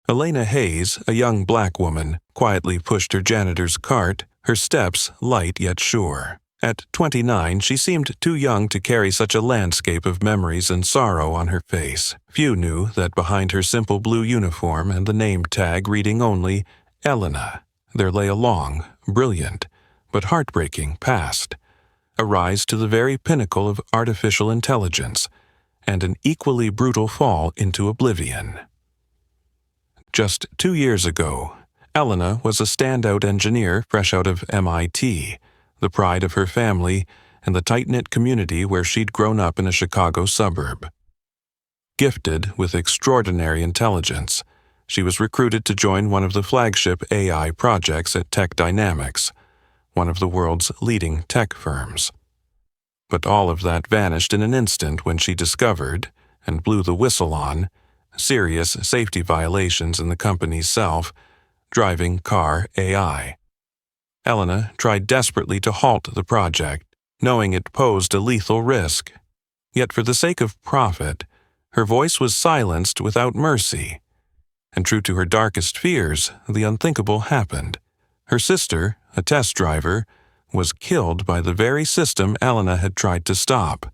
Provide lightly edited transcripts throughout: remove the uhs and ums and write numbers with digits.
Elena Hayes, a young black woman, quietly pushed her janitor's cart, her steps light yet sure. At 29, she seemed too young to carry such a landscape of memories and sorrow on her face. Few knew that behind her simple blue uniform and the name tag reading only Elena, there lay a long, brilliant, but heartbreaking past, a rise to the very pinnacle of artificial intelligence, and an equally brutal fall into oblivion. Just 2 years ago, Elena was a standout engineer fresh out of MIT, the pride of her family and the tight-knit community where she'd grown up in a Chicago suburb. Gifted with extraordinary intelligence, she was recruited to join one of the flagship AI projects at Tech Dynamics, one of the world's leading tech firms. But all of that vanished in an instant when she discovered, and blew the whistle on, serious safety violations in the company's self-driving car AI. Elena tried desperately to halt the project, knowing it posed a lethal risk. Yet for the sake of profit, her voice was silenced without mercy. And true to her darkest fears, the unthinkable happened. Her sister, a test driver, was killed by the very system Elena had tried to stop.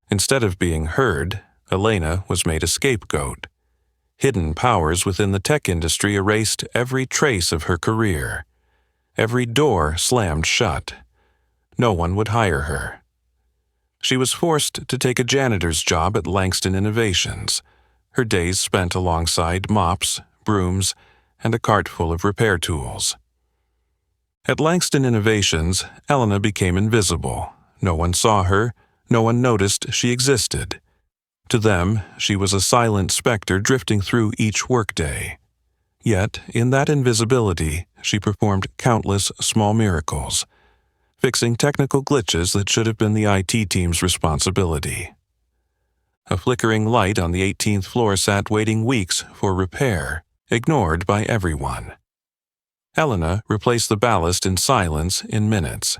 Instead of being heard, Elena was made a scapegoat. Hidden powers within the tech industry erased every trace of her career. Every door slammed shut. No one would hire her. She was forced to take a janitor's job at Langston Innovations, her days spent alongside mops, brooms, and a cart full of repair tools. At Langston Innovations, Elena became invisible. No one saw her, no one noticed she existed. To them, she was a silent specter drifting through each workday. Yet, in that invisibility, she performed countless small miracles, fixing technical glitches that should have been the IT team's responsibility. A flickering light on the 18th floor sat waiting weeks for repair, ignored by everyone. Elena replaced the ballast in silence in minutes.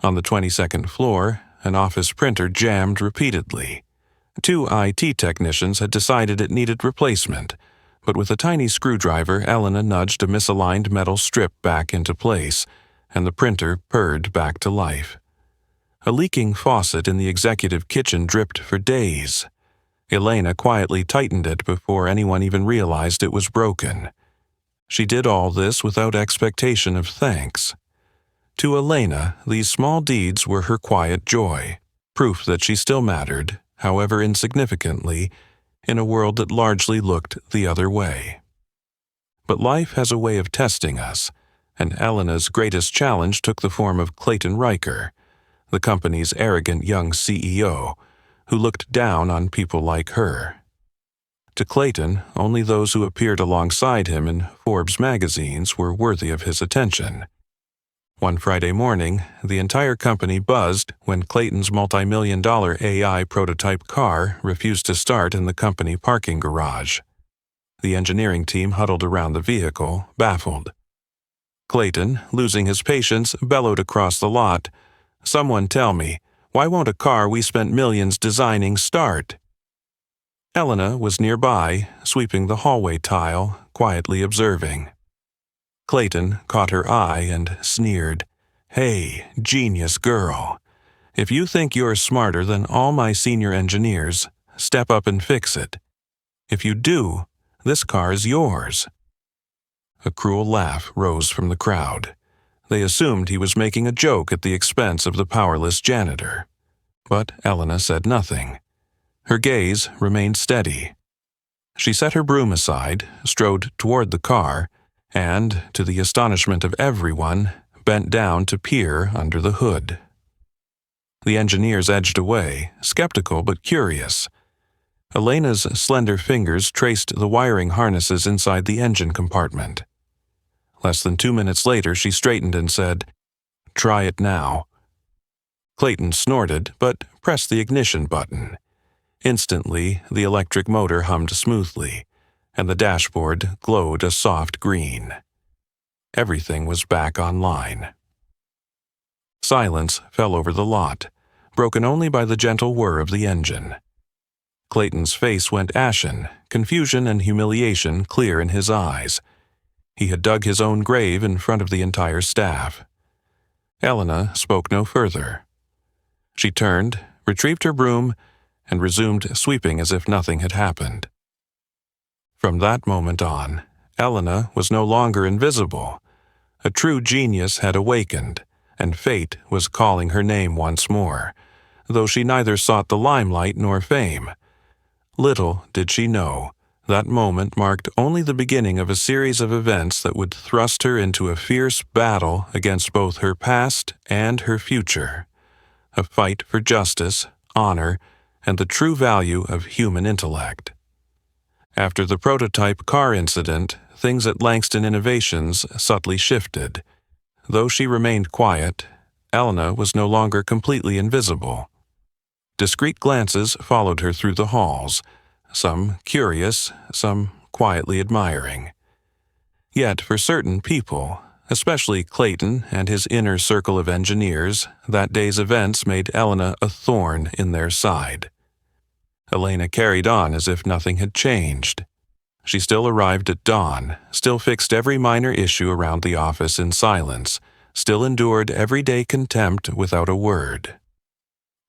On the 22nd floor, an office printer jammed repeatedly. 2 IT technicians had decided it needed replacement, but with a tiny screwdriver, Elena nudged a misaligned metal strip back into place, and the printer purred back to life. A leaking faucet in the executive kitchen dripped for days. Elena quietly tightened it before anyone even realized it was broken. She did all this without expectation of thanks. To Elena, these small deeds were her quiet joy, proof that she still mattered, however insignificantly, in a world that largely looked the other way. But life has a way of testing us, and Elena's greatest challenge took the form of Clayton Riker, the company's arrogant young CEO, who looked down on people like her. To Clayton, only those who appeared alongside him in Forbes magazines were worthy of his attention. One Friday morning, the entire company buzzed when Clayton's multi-million-dollar AI prototype car refused to start in the company parking garage. The engineering team huddled around the vehicle, baffled. Clayton, losing his patience, bellowed across the lot, "Someone tell me, why won't a car we spent millions designing start?" Elena was nearby, sweeping the hallway tile, quietly observing. Clayton caught her eye and sneered, "Hey, genius girl. If you think you're smarter than all my senior engineers, step up and fix it. If you do, this car is yours." A cruel laugh rose from the crowd. They assumed he was making a joke at the expense of the powerless janitor. But Elena said nothing. Her gaze remained steady. She set her broom aside, strode toward the car, and, to the astonishment of everyone, bent down to peer under the hood. The engineers edged away, skeptical but curious. Elena's slender fingers traced the wiring harnesses inside the engine compartment. Less than 2 minutes later, she straightened and said, "Try it now." Clayton snorted, but pressed the ignition button. Instantly, the electric motor hummed smoothly, and the dashboard glowed a soft green. Everything was back online. Silence fell over the lot, broken only by the gentle whir of the engine. Clayton's face went ashen, confusion and humiliation clear in his eyes. He had dug his own grave in front of the entire staff. Elena spoke no further. She turned, retrieved her broom, and resumed sweeping as if nothing had happened. From that moment on, Elena was no longer invisible. A true genius had awakened, and fate was calling her name once more, though she neither sought the limelight nor fame. Little did she know, that moment marked only the beginning of a series of events that would thrust her into a fierce battle against both her past and her future. A fight for justice, honor, and the true value of human intellect. After the prototype car incident, things at Langston Innovations subtly shifted. Though she remained quiet, Elena was no longer completely invisible. Discreet glances followed her through the halls, some curious, some quietly admiring. Yet for certain people, especially Clayton and his inner circle of engineers, that day's events made Elena a thorn in their side. Elena carried on as if nothing had changed. She still arrived at dawn, still fixed every minor issue around the office in silence, still endured everyday contempt without a word.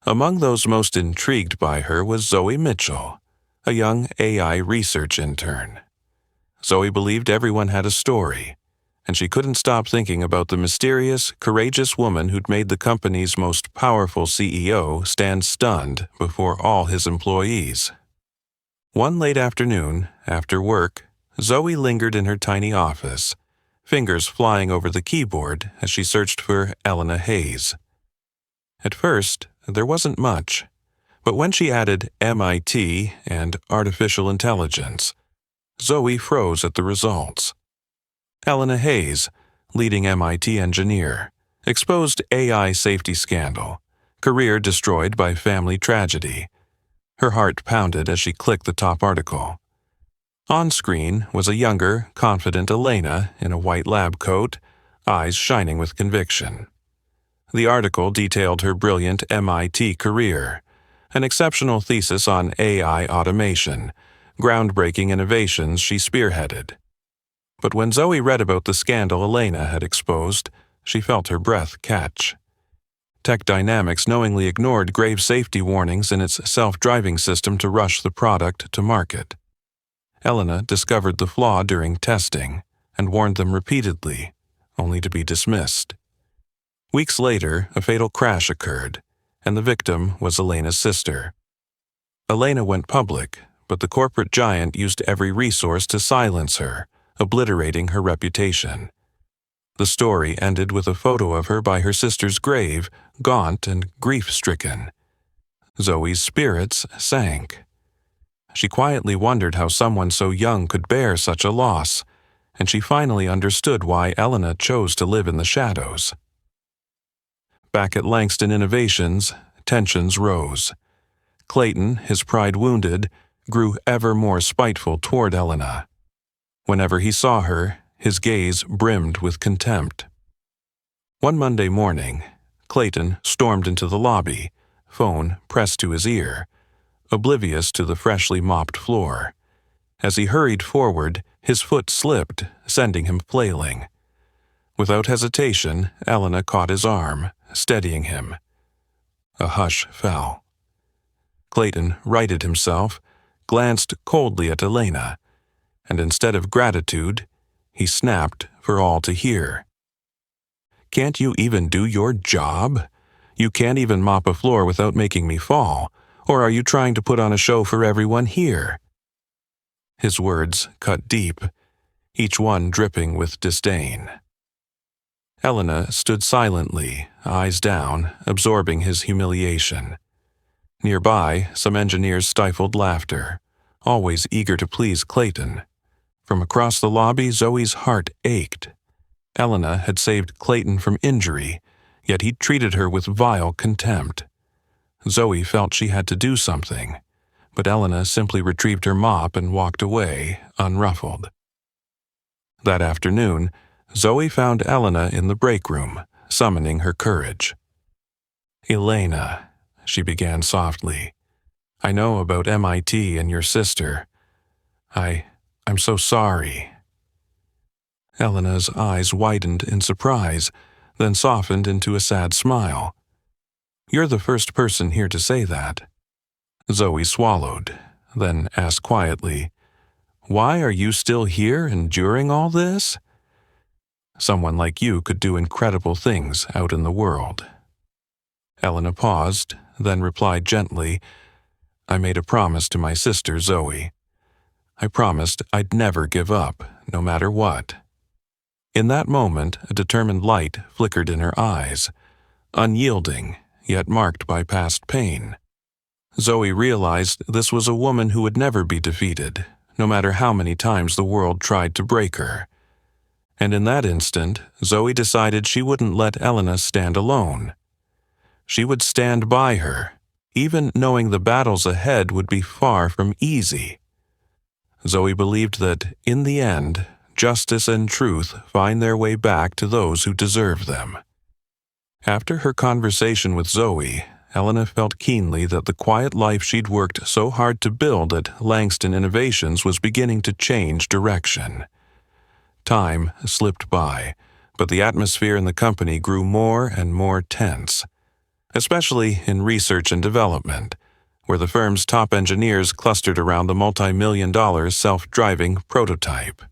Among those most intrigued by her was Zoe Mitchell, a young AI research intern. Zoe believed everyone had a story, and she couldn't stop thinking about the mysterious, courageous woman who'd made the company's most powerful CEO stand stunned before all his employees. One late afternoon, after work, Zoe lingered in her tiny office, fingers flying over the keyboard as she searched for Elena Hayes. At first, there wasn't much, but when she added MIT and artificial intelligence, Zoe froze at the results. Elena Hayes, leading MIT engineer, exposed AI safety scandal, career destroyed by family tragedy. Her heart pounded as she clicked the top article. On screen was a younger, confident Elena in a white lab coat, eyes shining with conviction. The article detailed her brilliant MIT career, an exceptional thesis on AI automation, groundbreaking innovations she spearheaded. But when Zoe read about the scandal Elena had exposed, she felt her breath catch. Tech Dynamics knowingly ignored grave safety warnings in its self-driving system to rush the product to market. Elena discovered the flaw during testing and warned them repeatedly, only to be dismissed. Weeks later, a fatal crash occurred, and the victim was Elena's sister. Elena went public, but the corporate giant used every resource to silence her, obliterating her reputation. The story ended with a photo of her by her sister's grave, gaunt and grief-stricken. Zoe's spirits sank. She quietly wondered how someone so young could bear such a loss, and she finally understood why Elena chose to live in the shadows. Back at Langston Innovations, tensions rose. Clayton, his pride wounded, grew ever more spiteful toward Elena. Whenever he saw her, his gaze brimmed with contempt. One Monday morning, Clayton stormed into the lobby, phone pressed to his ear, oblivious to the freshly mopped floor. As he hurried forward, his foot slipped, sending him flailing. Without hesitation, Elena caught his arm, steadying him. A hush fell. Clayton righted himself, glanced coldly at Elena, and instead of gratitude, he snapped for all to hear. "Can't you even do your job? You can't even mop a floor without making me fall, or are you trying to put on a show for everyone here?" His words cut deep, each one dripping with disdain. Elena stood silently, eyes down, absorbing his humiliation. Nearby, some engineers stifled laughter, always eager to please Clayton. From across the lobby, Zoe's heart ached. Elena had saved Clayton from injury, yet he'd treated her with vile contempt. Zoe felt she had to do something, but Elena simply retrieved her mop and walked away, unruffled. That afternoon, Zoe found Elena in the break room, summoning her courage. "Elena," she began softly, I know about MIT and your sister. I'm so sorry." Elena's eyes widened in surprise, then softened into a sad smile. "You're the first person here to say that." Zoe swallowed, then asked quietly, "Why are you still here enduring all this?" "Someone like you could do incredible things out in the world." Elena paused, then replied gently, "I made a promise to my sister Zoe. I promised I'd never give up, no matter what." In that moment, a determined light flickered in her eyes, unyielding, yet marked by past pain. Zoe realized this was a woman who would never be defeated, no matter how many times the world tried to break her. And in that instant, Zoe decided she wouldn't let Elena stand alone. She would stand by her, even knowing the battles ahead would be far from easy. Zoe believed that, in the end, justice and truth find their way back to those who deserve them. After her conversation with Zoe, Elena felt keenly that the quiet life she'd worked so hard to build at Langston Innovations was beginning to change direction. Time slipped by, but the atmosphere in the company grew more and more tense, especially in research and development, where the firm's top engineers clustered around the multi-million-dollar self-driving prototype.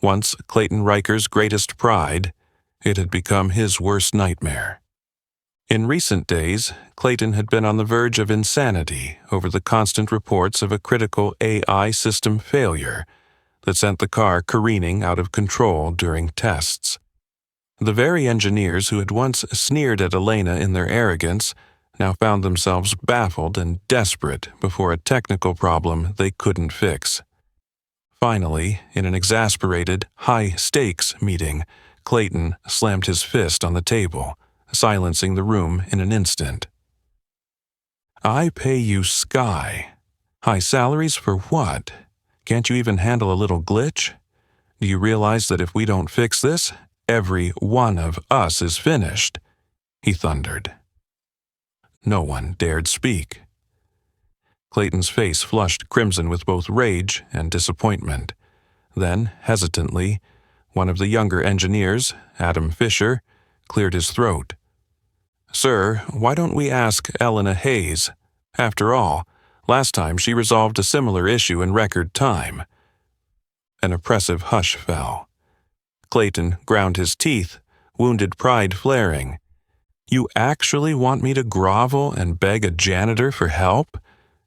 Once Clayton Riker's greatest pride, it had become his worst nightmare. In recent days, Clayton had been on the verge of insanity over the constant reports of a critical AI system failure that sent the car careening out of control during tests. The very engineers who had once sneered at Elena in their arrogance now found themselves baffled and desperate before a technical problem they couldn't fix. Finally, in an exasperated, high-stakes meeting, Clayton slammed his fist on the table, silencing the room in an instant. "I pay you sky. High salaries for what? Can't you even handle a little glitch? Do you realize that if we don't fix this, every one of us is finished?" he thundered. No one dared speak. Clayton's face flushed crimson with both rage and disappointment. Then, hesitantly, one of the younger engineers, Adam Fisher, cleared his throat. "Sir, why don't we ask Elena Hayes? After all, last time she resolved a similar issue in record time." An oppressive hush fell. Clayton ground his teeth, wounded pride flaring. "You actually want me to grovel and beg a janitor for help?"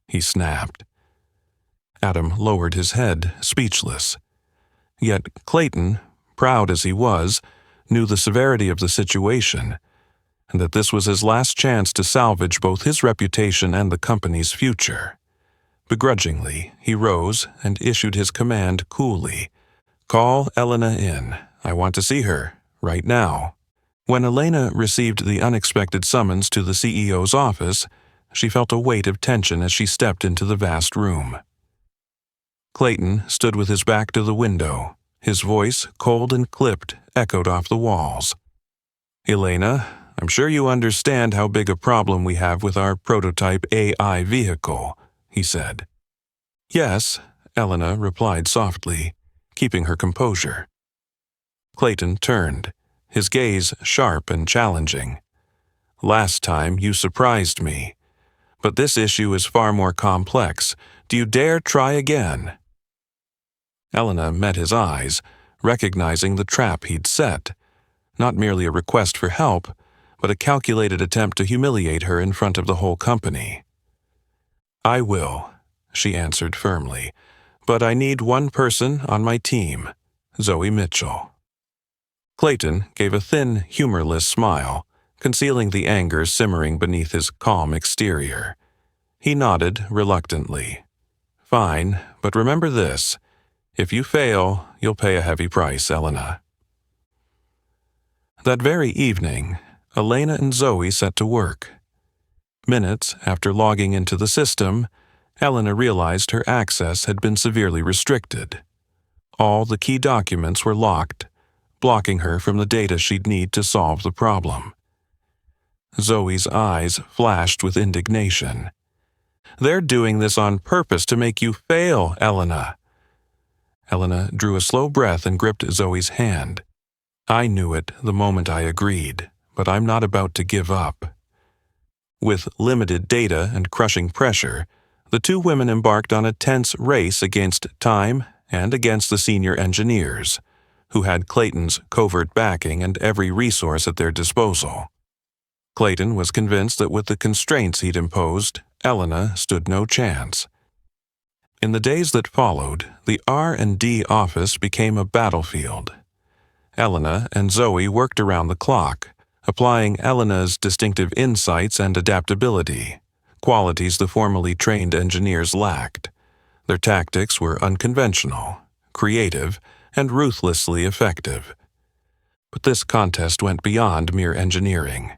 he snapped. Adam lowered his head, speechless. Yet Clayton, proud as he was, knew the severity of the situation, and that this was his last chance to salvage both his reputation and the company's future. Begrudgingly, he rose and issued his command coolly. "Call Elena in. I want to see her, right now." When Elena received the unexpected summons to the CEO's office, she felt a weight of tension as she stepped into the vast room. Clayton stood with his back to the window. His voice, cold and clipped, echoed off the walls. "Elena, I'm sure you understand how big a problem we have with our prototype AI vehicle," he said. "Yes," Elena replied softly, keeping her composure. Clayton turned, his gaze sharp and challenging. "Last time you surprised me. But this issue is far more complex. Do you dare try again?" Elena met his eyes, recognizing the trap he'd set. Not merely a request for help, but a calculated attempt to humiliate her in front of the whole company. "I will," she answered firmly, "but I need one person on my team, Zoe Mitchell." Clayton gave a thin, humorless smile, concealing the anger simmering beneath his calm exterior. He nodded reluctantly. "Fine, but remember this. If you fail, you'll pay a heavy price, Elena." That very evening, Elena and Zoe set to work. Minutes after logging into the system, Elena realized her access had been severely restricted. All the key documents were locked, blocking her from the data she'd need to solve the problem. Zoe's eyes flashed with indignation. They're doing this on purpose to make you fail, Elena." Elena drew a slow breath and gripped Zoe's hand. "I knew it the moment I agreed, but I'm not about to give up." With limited data and crushing pressure, the two women embarked on a tense race against time and against the senior engineers, who had Clayton's covert backing and every resource at their disposal. Clayton was convinced that with the constraints he'd imposed, Elena stood no chance. In the days that followed, the R&D office became a battlefield. Elena and Zoe worked around the clock, applying Elena's distinctive insights and adaptability, qualities the formally trained engineers lacked. Their tactics were unconventional, creative, and ruthlessly effective. But this contest went beyond mere engineering.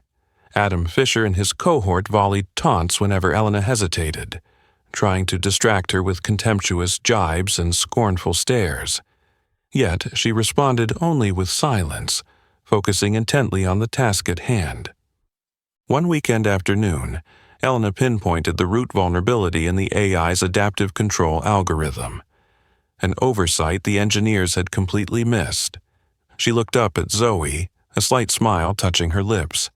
Adam Fisher and his cohort volleyed taunts whenever Elena hesitated, trying to distract her with contemptuous jibes and scornful stares. Yet she responded only with silence, focusing intently on the task at hand. One weekend afternoon, Elena pinpointed the root vulnerability in the AI's adaptive control algorithm, an oversight the engineers had completely missed. She looked up at Zoe, a slight smile touching her lips.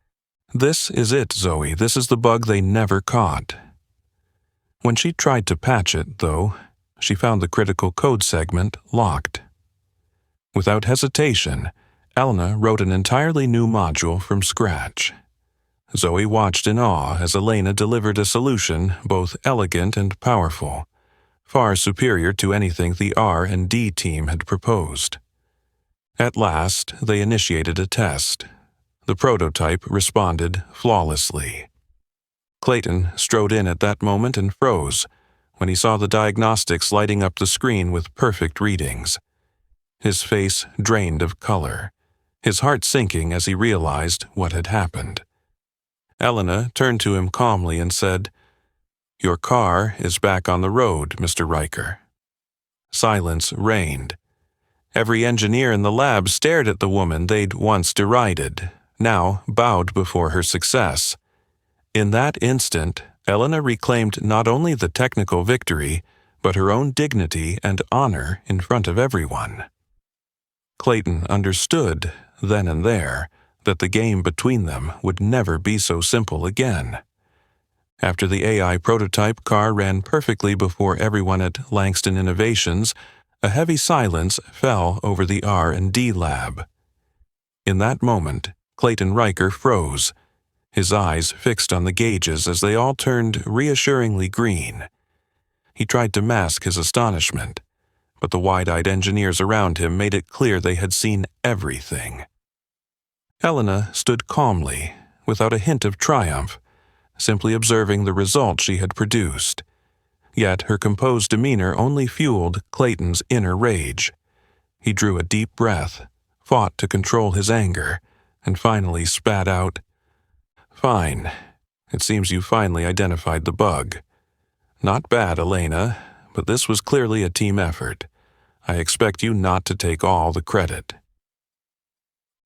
"This is it, Zoe. This is the bug they never caught." When she tried to patch it, though, she found the critical code segment locked. Without hesitation, Elena wrote an entirely new module from scratch. Zoe watched in awe as Elena delivered a solution both elegant and powerful, far superior to anything the R&D team had proposed. At last, they initiated a test. The prototype responded flawlessly. Clayton strode in at that moment and froze when he saw the diagnostics lighting up the screen with perfect readings. His face drained of color, his heart sinking as he realized what had happened. Elena turned to him calmly and said, "Your car is back on the road, Mr. Riker." Silence reigned. Every engineer in the lab stared at the woman they'd once derided, now bowed before her success. In that instant, Elena reclaimed not only the technical victory, but her own dignity and honor in front of everyone. Clayton understood, then and there, that the game between them would never be so simple again. After the AI prototype car ran perfectly before everyone at Langston Innovations, a heavy silence fell over the R&D lab. In that moment, Clayton Riker froze, his eyes fixed on the gauges as they all turned reassuringly green. He tried to mask his astonishment, but the wide-eyed engineers around him made it clear they had seen everything. Elena stood calmly, without a hint of triumph, simply observing the result she had produced. Yet her composed demeanor only fueled Clayton's inner rage. He drew a deep breath, fought to control his anger, and finally spat out, "Fine. It seems you finally identified the bug. Not bad, Elena, but this was clearly a team effort. I expect you not to take all the credit."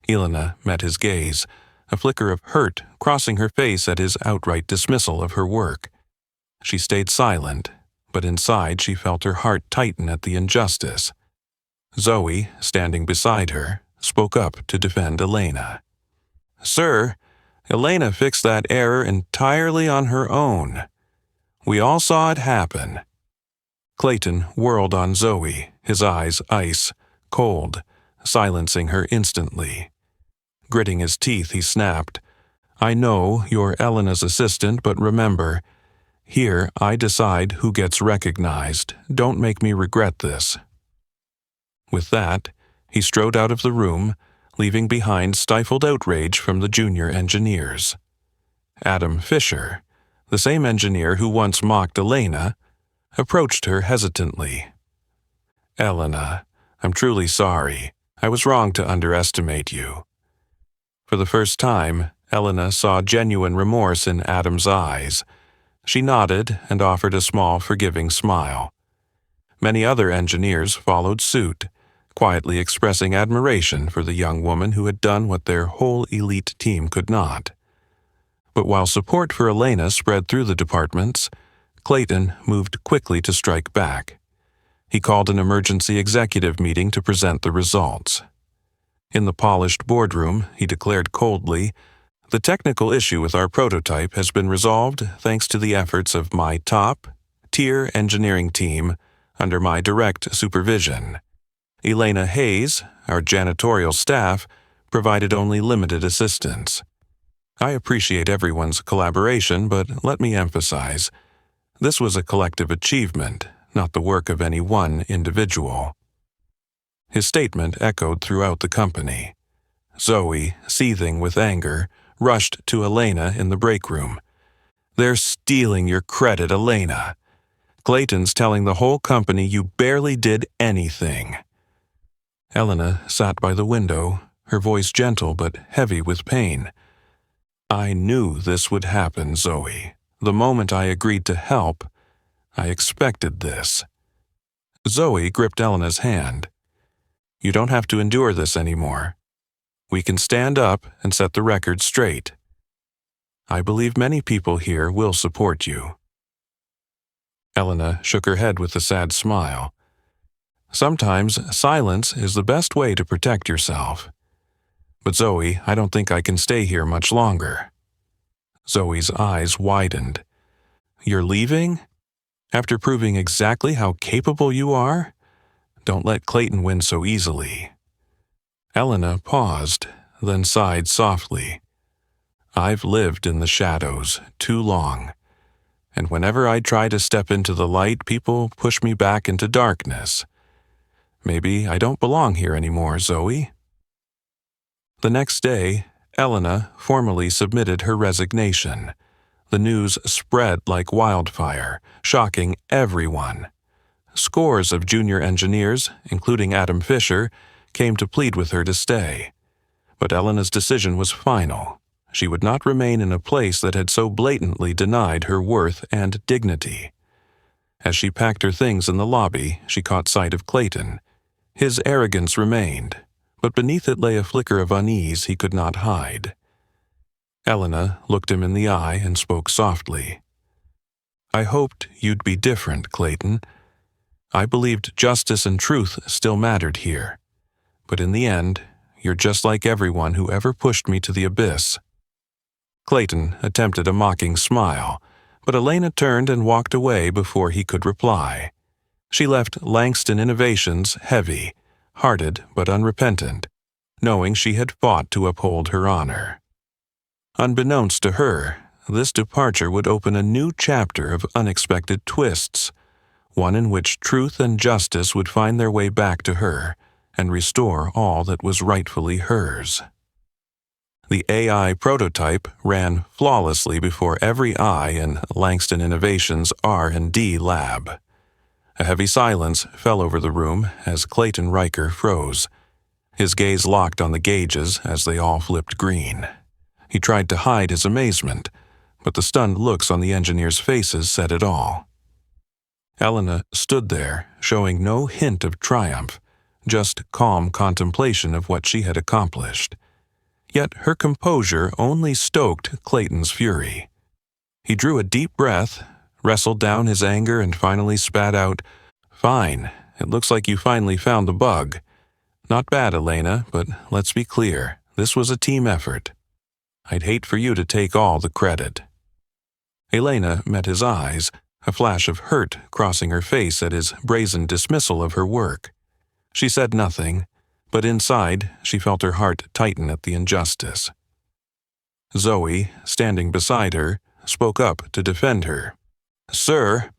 Elena met his gaze, a flicker of hurt crossing her face at his outright dismissal of her work. She stayed silent, but inside she felt her heart tighten at the injustice. Zoe, standing beside her, spoke up to defend Elena. "Sir, Elena fixed that error entirely on her own. We all saw it happen." Clayton whirled on Zoe, his eyes ice, cold, silencing her instantly. Gritting his teeth, he snapped, "I know you're Elena's assistant, but remember, here I decide who gets recognized. Don't make me regret this." With that, he strode out of the room, leaving behind stifled outrage from the junior engineers. Adam Fisher, the same engineer who once mocked Elena, approached her hesitantly. "Elena, I'm truly sorry. I was wrong to underestimate you." For the first time, Elena saw genuine remorse in Adam's eyes. She nodded and offered a small, forgiving smile. Many other engineers followed suit, quietly expressing admiration for the young woman who had done what their whole elite team could not. But while support for Elena spread through the departments, Clayton moved quickly to strike back. He called an emergency executive meeting to present the results. In the polished boardroom, he declared coldly, "The technical issue with our prototype has been resolved thanks to the efforts of my top-tier engineering team under my direct supervision. Elena Hayes, our janitorial staff, provided only limited assistance. I appreciate everyone's collaboration, but let me emphasize, this was a collective achievement, not the work of any one individual." His statement echoed throughout the company. Zoe, seething with anger, rushed to Elena in the break room. "They're stealing your credit, Elena. Clayton's telling the whole company you barely did anything." Elena sat by the window, her voice gentle but heavy with pain. "I knew this would happen, Zoe. The moment I agreed to help, I expected this." Zoe gripped Elena's hand. "You don't have to endure this anymore. We can stand up and set the record straight. I believe many people here will support you." Elena shook her head with a sad smile. "Sometimes silence is the best way to protect yourself. But Zoe, I don't think I can stay here much longer." Zoe's eyes widened. "You're leaving? After proving exactly how capable you are? Don't let Clayton win so easily." Elena paused, then sighed softly. "I've lived in the shadows too long, and whenever I try to step into the light, people push me back into darkness. Maybe I don't belong here anymore, Zoe." The next day, Elena formally submitted her resignation. The news spread like wildfire, shocking everyone. Scores of junior engineers, including Adam Fisher, came to plead with her to stay. But Elena's decision was final. She would not remain in a place that had so blatantly denied her worth and dignity. As she packed her things in the lobby, she caught sight of Clayton. His arrogance remained, but beneath it lay a flicker of unease he could not hide. Elena looked him in the eye and spoke softly. "I hoped you'd be different, Clayton. I believed justice and truth still mattered here. But in the end, you're just like everyone who ever pushed me to the abyss." Clayton attempted a mocking smile, but Elena turned and walked away before he could reply. She left Langston Innovations heavy, hearted but unrepentant, knowing she had fought to uphold her honor. Unbeknownst to her, this departure would open a new chapter of unexpected twists, one in which truth and justice would find their way back to her and restore all that was rightfully hers. The AI prototype ran flawlessly before every eye in Langston Innovations' R&D lab. A heavy silence fell over the room as Clayton Riker froze. His gaze locked on the gauges as they all flipped green. He tried to hide his amazement, but the stunned looks on the engineers' faces said it all. Elena stood there, showing no hint of triumph, just calm contemplation of what she had accomplished. Yet her composure only stoked Clayton's fury. He drew a deep breath, wrestled down his anger, and finally spat out, "Fine, it looks like you finally found the bug. Not bad, Elena, but let's be clear, this was a team effort. I'd hate for you to take all the credit." Elena met his eyes, a flash of hurt crossing her face at his brazen dismissal of her work. She said nothing, but inside she felt her heart tighten at the injustice. Zoe, standing beside her, spoke up to defend her. "Sir,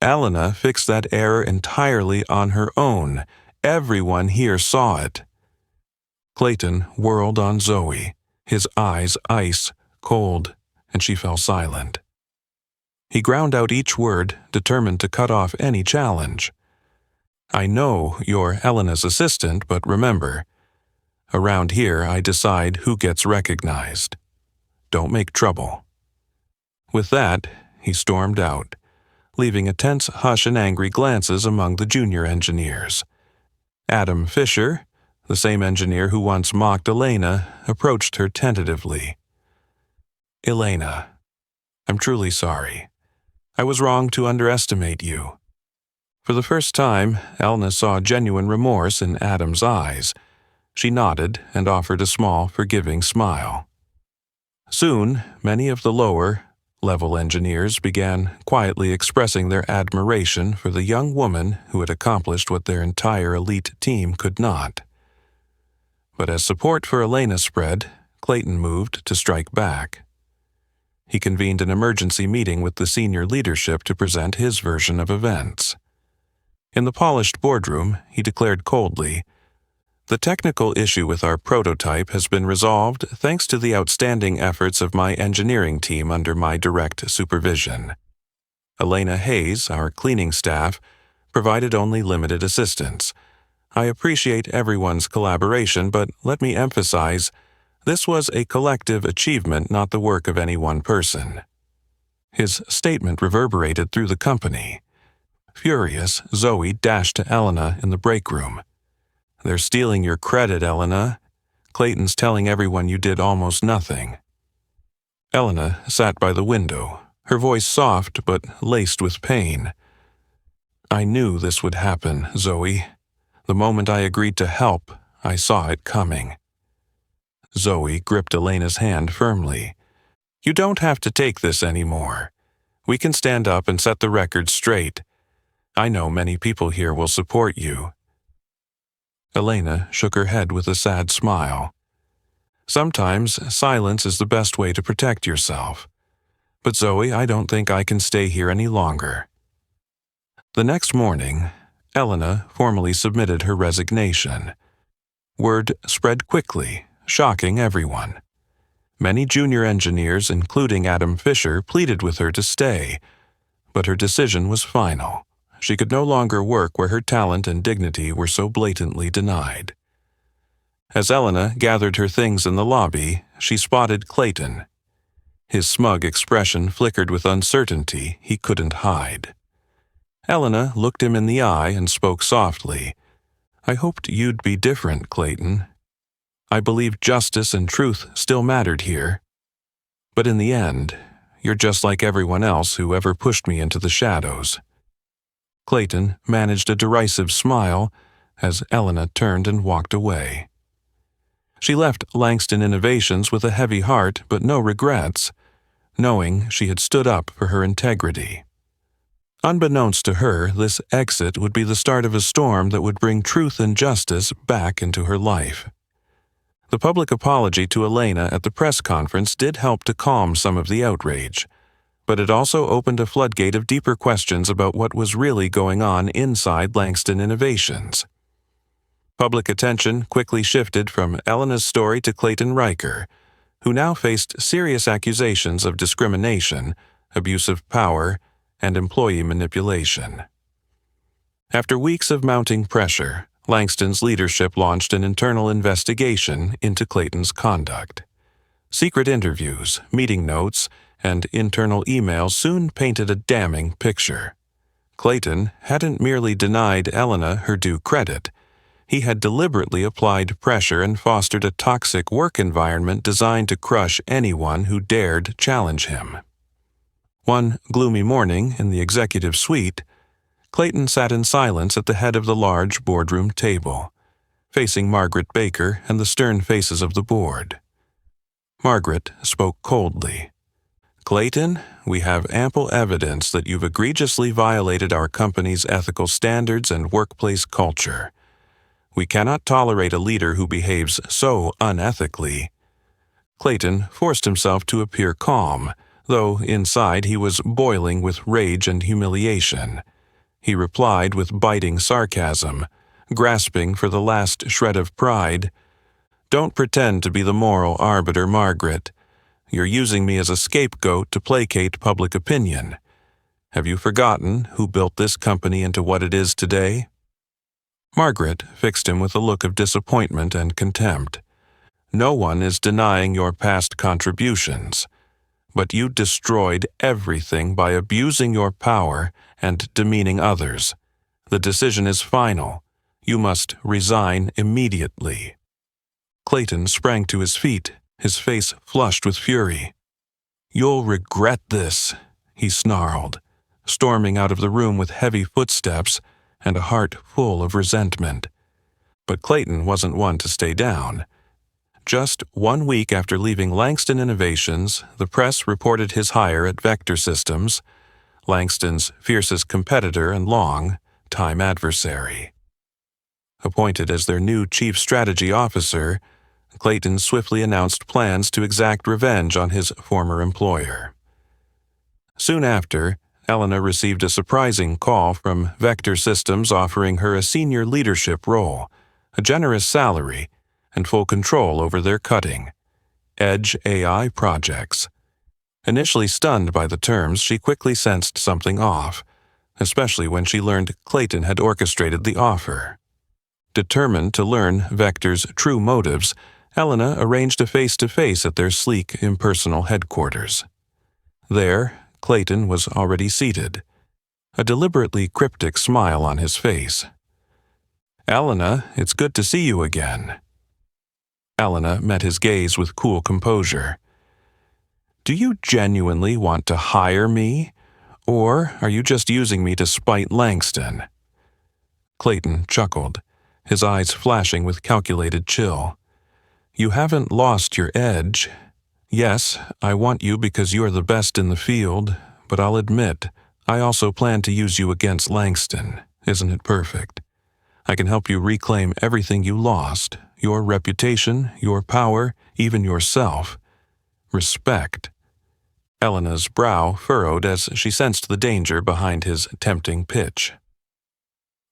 Elena fixed that error entirely on her own. Everyone here saw it." Clayton whirled on Zoe, his eyes ice cold, and she fell silent. He ground out each word, determined to cut off any challenge. "I know you're Elena's assistant, but remember, around here I decide who gets recognized. Don't make trouble." With that, he stormed out, leaving a tense hush and angry glances among the junior engineers. Adam Fisher, the same engineer who once mocked Elena, approached her tentatively. "Elena, I'm truly sorry. I was wrong to underestimate you." For the first time, Elena saw genuine remorse in Adam's eyes. She nodded and offered a small, forgiving smile. Soon, many of the lower-level engineers began quietly expressing their admiration for the young woman who had accomplished what their entire elite team could not. But as support for Elena spread, Clayton moved to strike back. He convened an emergency meeting with the senior leadership to present his version of events. In the polished boardroom, he declared coldly, "The technical issue with our prototype has been resolved thanks to the outstanding efforts of my engineering team under my direct supervision. Elena Hayes, our cleaning staff, provided only limited assistance. I appreciate everyone's collaboration, but let me emphasize, this was a collective achievement, not the work of any one person." His statement reverberated through the company. Furious, Zoe dashed to Elena in the break room. "They're stealing your credit, Elena. Clayton's telling everyone you did almost nothing." Elena sat by the window, her voice soft but laced with pain. "I knew this would happen, Zoe. The moment I agreed to help, I saw it coming." Zoe gripped Elena's hand firmly. "You don't have to take this anymore. We can stand up and set the record straight. I know many people here will support you." Elena shook her head with a sad smile. "Sometimes silence is the best way to protect yourself. But Zoe, I don't think I can stay here any longer." The next morning, Elena formally submitted her resignation. Word spread quickly, shocking everyone. Many junior engineers, including Adam Fisher, pleaded with her to stay, but her decision was final. She could no longer work where her talent and dignity were so blatantly denied. As Elena gathered her things in the lobby, she spotted Clayton. His smug expression flickered with uncertainty he couldn't hide. Elena looked him in the eye and spoke softly. "I hoped you'd be different, Clayton. I believed justice and truth still mattered here. But in the end, you're just like everyone else who ever pushed me into the shadows." Clayton managed a derisive smile as Elena turned and walked away. She left Langston Innovations with a heavy heart but no regrets, knowing she had stood up for her integrity. Unbeknownst to her, this exit would be the start of a storm that would bring truth and justice back into her life. The public apology to Elena at the press conference did help to calm some of the outrage, but it also opened a floodgate of deeper questions about what was really going on inside Langston Innovations. Public attention quickly shifted from Elena's story to Clayton Riker, who now faced serious accusations of discrimination, abuse of power, and employee manipulation. After weeks of mounting pressure, Langston's leadership launched an internal investigation into Clayton's conduct. Secret interviews, meeting notes, and internal emails soon painted a damning picture. Clayton hadn't merely denied Elena her due credit. He had deliberately applied pressure and fostered a toxic work environment designed to crush anyone who dared challenge him. One gloomy morning in the executive suite, Clayton sat in silence at the head of the large boardroom table, facing Margaret Baker and the stern faces of the board. Margaret spoke coldly. "Clayton, we have ample evidence that you've egregiously violated our company's ethical standards and workplace culture. We cannot tolerate a leader who behaves so unethically." Clayton forced himself to appear calm, though inside he was boiling with rage and humiliation. He replied with biting sarcasm, grasping for the last shred of pride. "Don't pretend to be the moral arbiter, Margaret. You're using me as a scapegoat to placate public opinion. Have you forgotten who built this company into what it is today?" Margaret fixed him with a look of disappointment and contempt. "No one is denying your past contributions, but you destroyed everything by abusing your power and demeaning others. The decision is final. You must resign immediately." Clayton sprang to his feet, his face flushed with fury. "You'll regret this," he snarled. storming out of the room with heavy footsteps and a heart full of resentment. But Clayton wasn't one to stay down. Just 1 week after leaving Langston Innovations, the press reported his hire at Vector Systems, Langston's fiercest competitor and long-time adversary. Appointed as their new chief strategy officer, Clayton swiftly announced plans to exact revenge on his former employer. Soon after, Elena received a surprising call from Vector Systems offering her a senior leadership role, a generous salary, and full control over their cutting-edge AI projects. Initially stunned by the terms, she quickly sensed something off, especially when she learned Clayton had orchestrated the offer. Determined to learn Vector's true motives, Elena arranged a face-to-face at their sleek, impersonal headquarters. There, Clayton was already seated, a deliberately cryptic smile on his face. "Elena, it's good to see you again." Elena met his gaze with cool composure. "Do you genuinely want to hire me, or are you just using me to spite Langston?" Clayton chuckled, his eyes flashing with calculated chill. "You haven't lost your edge. Yes, I want you because you're the best in the field, but I'll admit, I also plan to use you against Langston. Isn't it perfect? I can help you reclaim everything you lost, your reputation, your power, even yourself. Respect." Elena's brow furrowed as she sensed the danger behind his tempting pitch.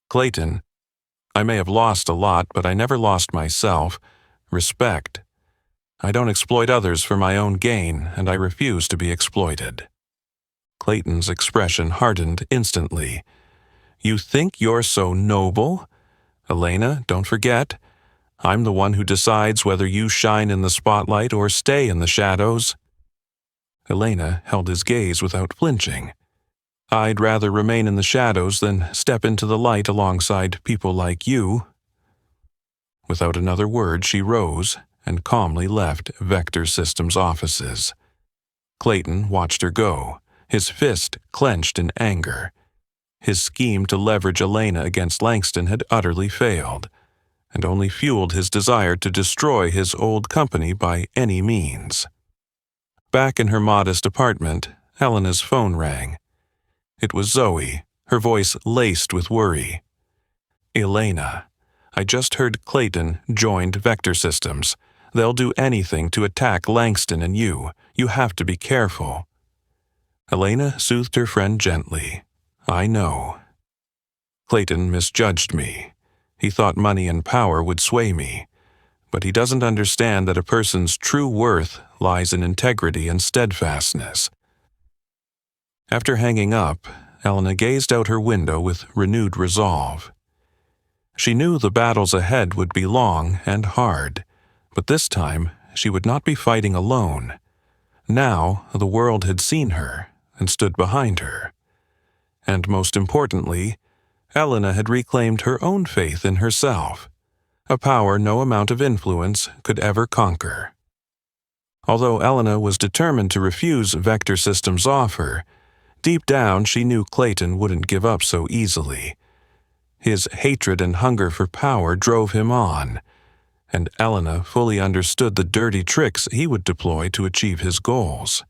"Clayton, I may have lost a lot, but I never lost myself. Respect. I don't exploit others for my own gain, and I refuse to be exploited." Clayton's expression hardened instantly. "You think you're so noble? Elena, don't forget, I'm the one who decides whether you shine in the spotlight or stay in the shadows." Elena held his gaze without flinching. "I'd rather remain in the shadows than step into the light alongside people like you." Without another word, she rose and calmly left Vector Systems' offices. Clayton watched her go, his fist clenched in anger. His scheme to leverage Elena against Langston had utterly failed, and only fueled his desire to destroy his old company by any means. Back in her modest apartment, Elena's phone rang. It was Zoe, her voice laced with worry. "Elena, I just heard Clayton joined Vector Systems. They'll do anything to attack Langston and you. You have to be careful." Elena soothed her friend gently. "I know. Clayton misjudged me. He thought money and power would sway me. But he doesn't understand that a person's true worth lies in integrity and steadfastness." After hanging up, Elena gazed out her window with renewed resolve. She knew the battles ahead would be long and hard, but this time she would not be fighting alone. Now the world had seen her and stood behind her. And most importantly, Elena had reclaimed her own faith in herself, a power no amount of influence could ever conquer. Although Elena was determined to refuse Vector Systems' offer, deep down she knew Clayton wouldn't give up so easily. His hatred and hunger for power drove him on, and Elena fully understood the dirty tricks he would deploy to achieve his goals.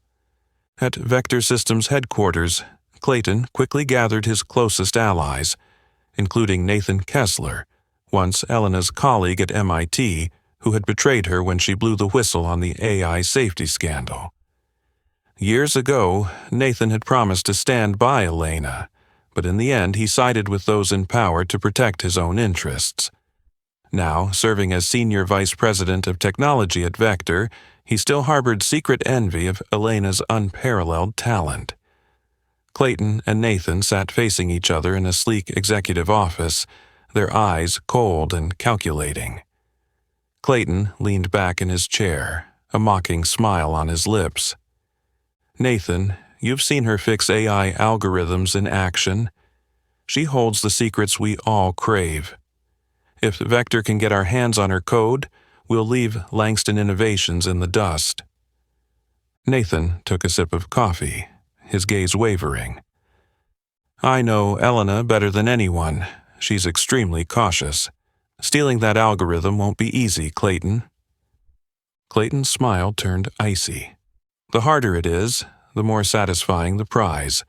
At Vector Systems headquarters, Clayton quickly gathered his closest allies, including Nathan Kessler, once Elena's colleague at MIT, who had betrayed her when she blew the whistle on the AI safety scandal. Years ago, Nathan had promised to stand by Elena, but in the end he sided with those in power to protect his own interests. Now, serving as Senior Vice President of Technology at Vector, he still harbored secret envy of Elena's unparalleled talent. Clayton and Nathan sat facing each other in a sleek executive office, their eyes cold and calculating. Clayton leaned back in his chair, a mocking smile on his lips. "Nathan, you've seen her fix AI algorithms in action. She holds the secrets we all crave. If Vector can get our hands on her code, we'll leave Langston Innovations in the dust." Nathan took a sip of coffee, his gaze wavering. I know Elena better than anyone. She's extremely cautious. Stealing that algorithm won't be easy, Clayton." Clayton's smile turned icy. "The harder it is, the more satisfying the prize.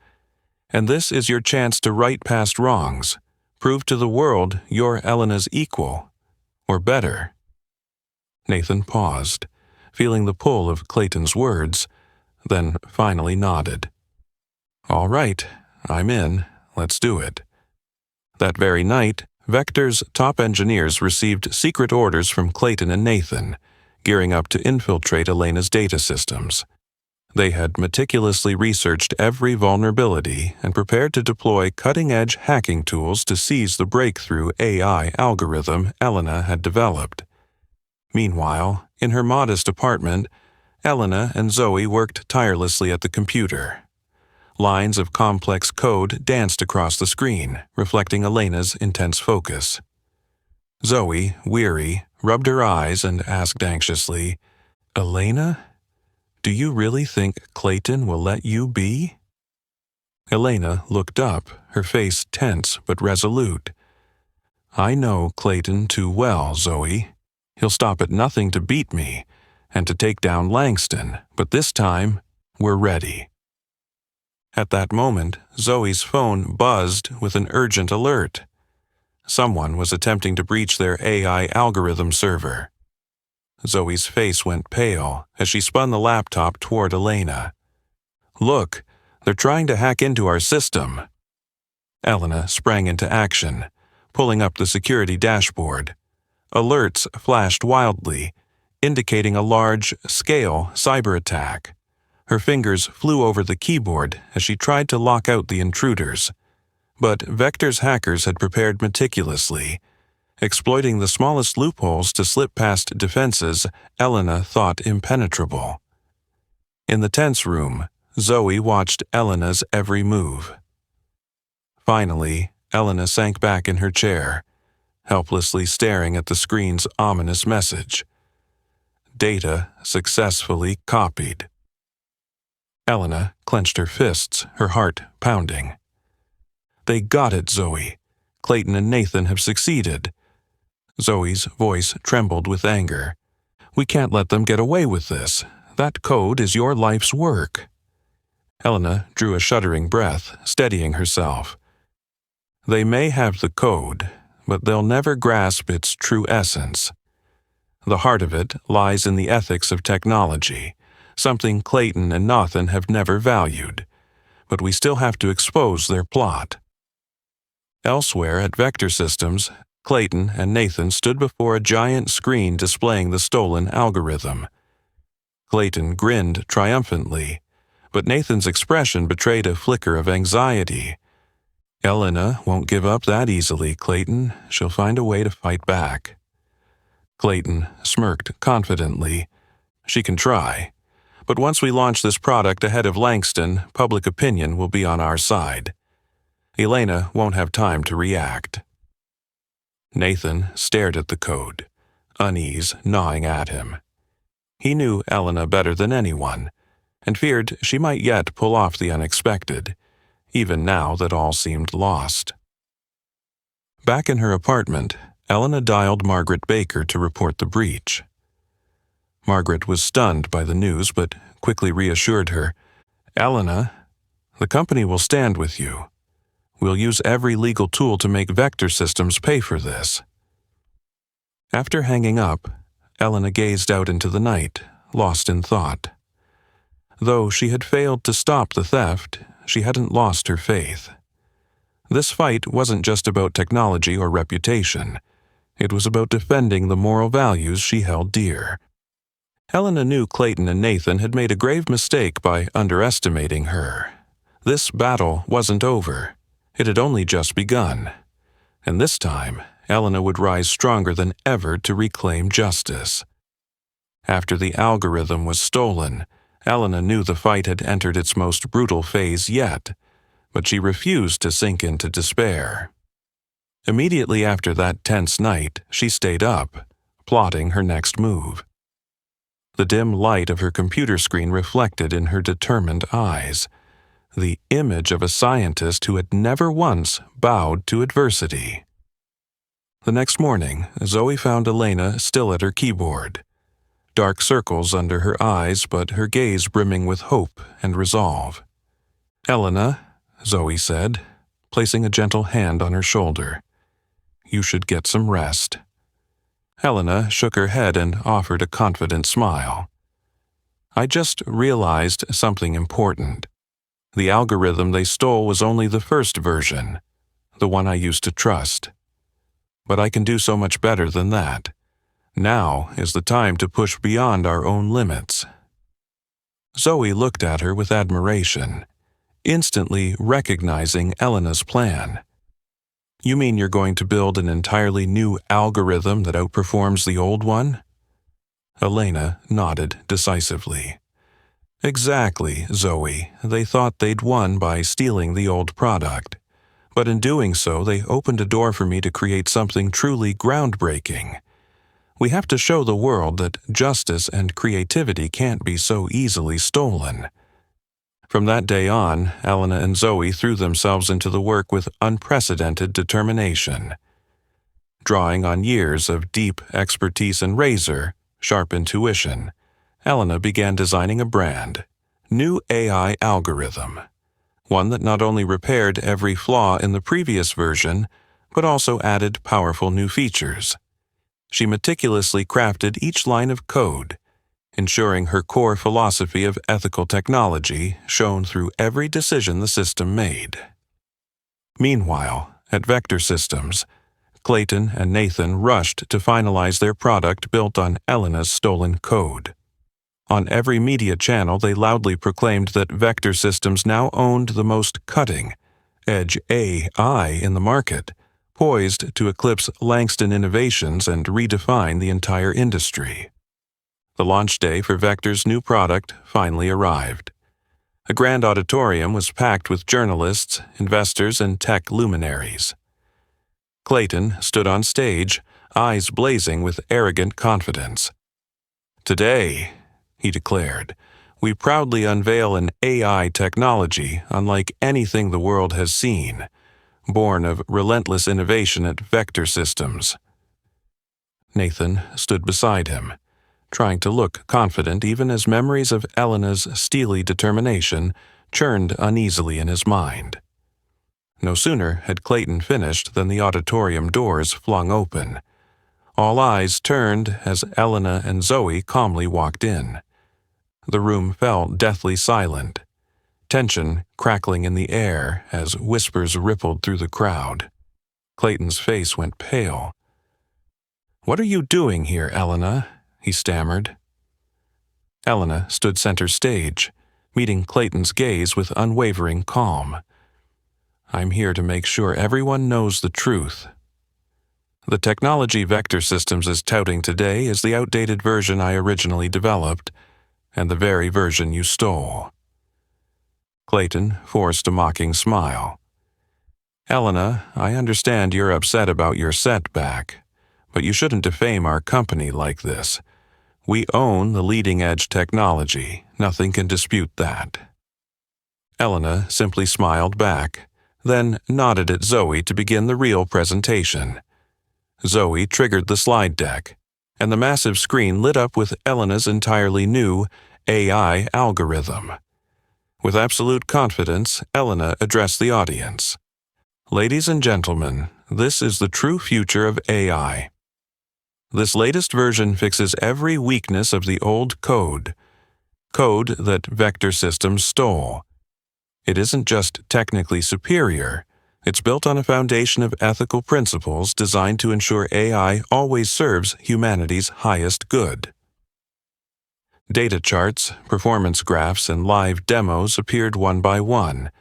And this is your chance to right past wrongs. Prove to the world you're Elena's equal. Or better." Nathan paused, feeling the pull of Clayton's words, then finally nodded. "All right, I'm in. Let's do it." That very night, Vector's top engineers received secret orders from Clayton and Nathan, gearing up to infiltrate Elena's data systems. They had meticulously researched every vulnerability and prepared to deploy cutting-edge hacking tools to seize the breakthrough AI algorithm Elena had developed. Meanwhile, in her modest apartment, Elena and Zoe worked tirelessly at the computer. Lines of complex code danced across the screen, reflecting Elena's intense focus. Zoe, weary, rubbed her eyes and asked anxiously, "Elena? Do you really think Clayton will let you be?" Elena looked up, her face tense but resolute. "I know Clayton too well, Zoe. He'll stop at nothing to beat me and to take down Langston, but this time, we're ready." At that moment, Zoe's phone buzzed with an urgent alert. Someone was attempting to breach their AI algorithm server. Zoe's face went pale as she spun the laptop toward Elena. "Look, they're trying to hack into our system." Elena sprang into action, pulling up the security dashboard. Alerts flashed wildly, indicating a large-scale cyber attack. Her fingers flew over the keyboard as she tried to lock out the intruders. But Vector's hackers had prepared meticulously, exploiting the smallest loopholes to slip past defenses Elena thought impenetrable. In the tense room, Zoe watched Elena's every move. Finally, Elena sank back in her chair, helplessly staring at the screen's ominous message. "Data successfully copied." Elena clenched her fists, her heart pounding. "They got it, Zoe. Clayton and Nathan have succeeded." Zoe's voice trembled with anger. "We can't let them get away with this. That code is your life's work." Elena drew a shuddering breath, steadying herself. "They may have the code, but they'll never grasp its true essence. The heart of it lies in the ethics of technology, something Clayton and Nathan have never valued, but we still have to expose their plot." Elsewhere at Vector Systems, Clayton and Nathan stood before a giant screen displaying the stolen algorithm. Clayton grinned triumphantly, but Nathan's expression betrayed a flicker of anxiety. "Elena won't give up that easily, Clayton. She'll find a way to fight back." Clayton smirked confidently. "She can try. But once we launch this product ahead of Langston, public opinion will be on our side. Elena won't have time to react." Nathan stared at the code, unease gnawing at him. He knew Elena better than anyone, and feared she might yet pull off the unexpected, even now that all seemed lost. Back in her apartment, Elena dialed Margaret Baker to report the breach. Margaret was stunned by the news but quickly reassured her. "Elena, the company will stand with you. We'll use every legal tool to make Vector Systems pay for this." After hanging up, Elena gazed out into the night, lost in thought. Though she had failed to stop the theft, she hadn't lost her faith. This fight wasn't just about technology or reputation. It was about defending the moral values she held dear. Elena knew Clayton and Nathan had made a grave mistake by underestimating her. This battle wasn't over. It had only just begun. And this time, Elena would rise stronger than ever to reclaim justice. After the algorithm was stolen, Elena knew the fight had entered its most brutal phase yet, but she refused to sink into despair. Immediately after that tense night, she stayed up, plotting her next move. The dim light of her computer screen reflected in her determined eyes. the image of a scientist who had never once bowed to adversity. The next morning, Zoe found Elena still at her keyboard. Dark circles under her eyes, but her gaze brimming with hope and resolve. "Elena," Zoe said, placing a gentle hand on her shoulder, "you should get some rest." Elena shook her head and offered a confident smile. "I just realized something important. The algorithm they stole was only the first version, the one I used to trust. But I can do so much better than that. Now is the time to push beyond our own limits." Zoe looked at her with admiration, instantly recognizing Elena's plan. "You mean you're going to build an entirely new algorithm that outperforms the old one?" Elena nodded decisively. "Exactly, Zoe. They thought they'd won by stealing the old product. But in doing so, they opened a door for me to create something truly groundbreaking. We have to show the world that justice and creativity can't be so easily stolen." From that day on, Elena and Zoe threw themselves into the work with unprecedented determination. Drawing on years of deep expertise in razor-sharp intuition, Elena began designing a brand new AI algorithm, one that not only repaired every flaw in the previous version, but also added powerful new features. She meticulously crafted each line of code, ensuring her core philosophy of ethical technology shone through every decision the system made. Meanwhile, at Vector Systems, Clayton and Nathan rushed to finalize their product built on Elena's stolen code. On every media channel, they loudly proclaimed that Vector Systems now owned the most cutting-edge AI in the market, poised to eclipse Langston Innovations and redefine the entire industry. The launch day for Vector's new product finally arrived. A grand auditorium was packed with journalists, investors, and tech luminaries. Clayton stood on stage, eyes blazing with arrogant confidence. "Today," he declared, "we proudly unveil an AI technology unlike anything the world has seen, born of relentless innovation at Vector Systems." Nathan stood beside him, trying to look confident even as memories of Elena's steely determination churned uneasily in his mind. No sooner had Clayton finished than the auditorium doors flung open. All eyes turned as Elena and Zoe calmly walked in. The room fell deathly silent, tension crackling in the air as whispers rippled through the crowd. Clayton's face went pale. "What are you doing here, Elena?" he stammered. Elena stood center stage, meeting Clayton's gaze with unwavering calm. "I'm here to make sure everyone knows the truth. The technology Vector Systems is touting today is the outdated version I originally developed, and the very version you stole." Clayton forced a mocking smile. "Elena, I understand you're upset about your setback, but you shouldn't defame our company like this. We own the leading-edge technology. Nothing can dispute that." Elena simply smiled back, then nodded at Zoe to begin the real presentation. Zoe triggered the slide deck, and the massive screen lit up with Elena's entirely new AI algorithm. With absolute confidence, Elena addressed the audience. "Ladies and gentlemen, this is the true future of AI. This latest version fixes every weakness of the old code that Vector Systems stole. It isn't just technically superior, it's built on a foundation of ethical principles designed to ensure AI always serves humanity's highest good." Data charts, performance graphs, and live demos appeared one by one,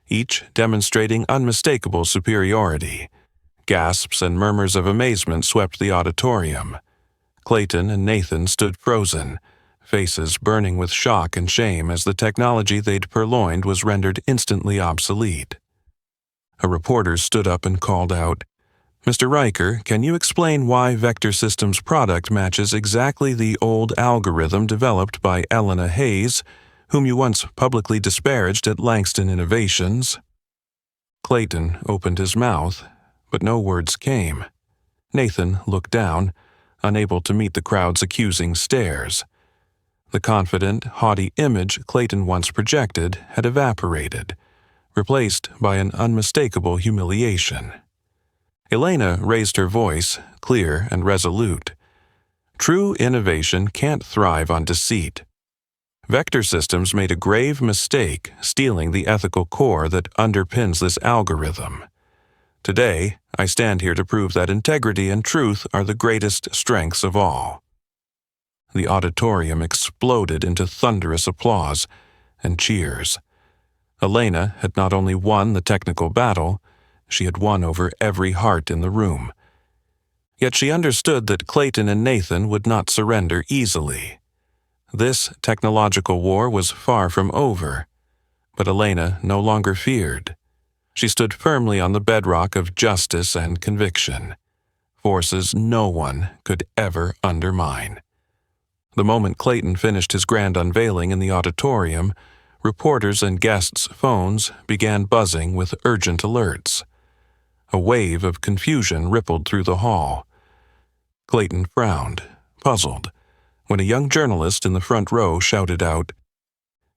each demonstrating unmistakable superiority. Gasps and murmurs of amazement swept the auditorium. Clayton and Nathan stood frozen, faces burning with shock and shame as the technology they'd purloined was rendered instantly obsolete. A reporter stood up and called out, "Mr. Riker, can you explain why Vector Systems' product matches exactly the old algorithm developed by Elena Hayes, whom you once publicly disparaged at Langston Innovations." Clayton opened his mouth, but no words came. Nathan looked down, unable to meet the crowd's accusing stares. The confident, haughty image Clayton once projected had evaporated, replaced by an unmistakable humiliation. Elena raised her voice, clear and resolute. "True innovation can't thrive on deceit. Vector Systems made a grave mistake stealing the ethical core that underpins this algorithm. Today, I stand here to prove that integrity and truth are the greatest strengths of all." The auditorium exploded into thunderous applause and cheers. Elena had not only won the technical battle, she had won over every heart in the room. Yet she understood that Clayton and Nathan would not surrender easily. This technological war was far from over, but Elena no longer feared. She stood firmly on the bedrock of justice and conviction, forces no one could ever undermine. The moment Clayton finished his grand unveiling in the auditorium, reporters' and guests' phones began buzzing with urgent alerts. A wave of confusion rippled through the hall. Clayton frowned, puzzled, when a young journalist in the front row shouted out,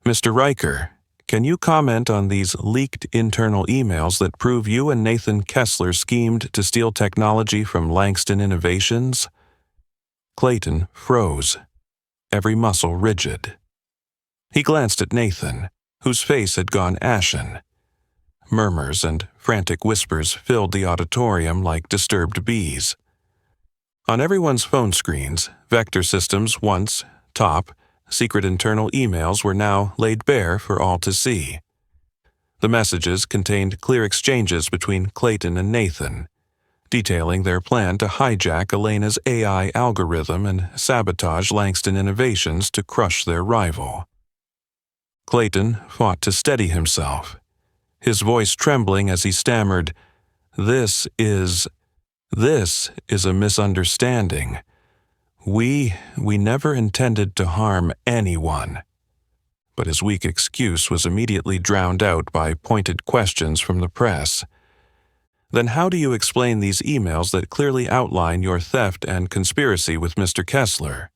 "Mr. Riker, can you comment on these leaked internal emails that prove you and Nathan Kessler schemed to steal technology from Langston Innovations?" Clayton froze, every muscle rigid. He glanced at Nathan, whose face had gone ashen. Murmurs and frantic whispers filled the auditorium like disturbed bees. On everyone's phone screens, Vector Systems' once top, secret internal emails were now laid bare for all to see. The messages contained clear exchanges between Clayton and Nathan, detailing their plan to hijack Elena's AI algorithm and sabotage Langston Innovations to crush their rival. Clayton fought to steady himself, his voice trembling as he stammered, This is a misunderstanding. We never intended to harm anyone." But his weak excuse was immediately drowned out by pointed questions from the press. "Then how do you explain these emails that clearly outline your theft and conspiracy with Mr. Kessler?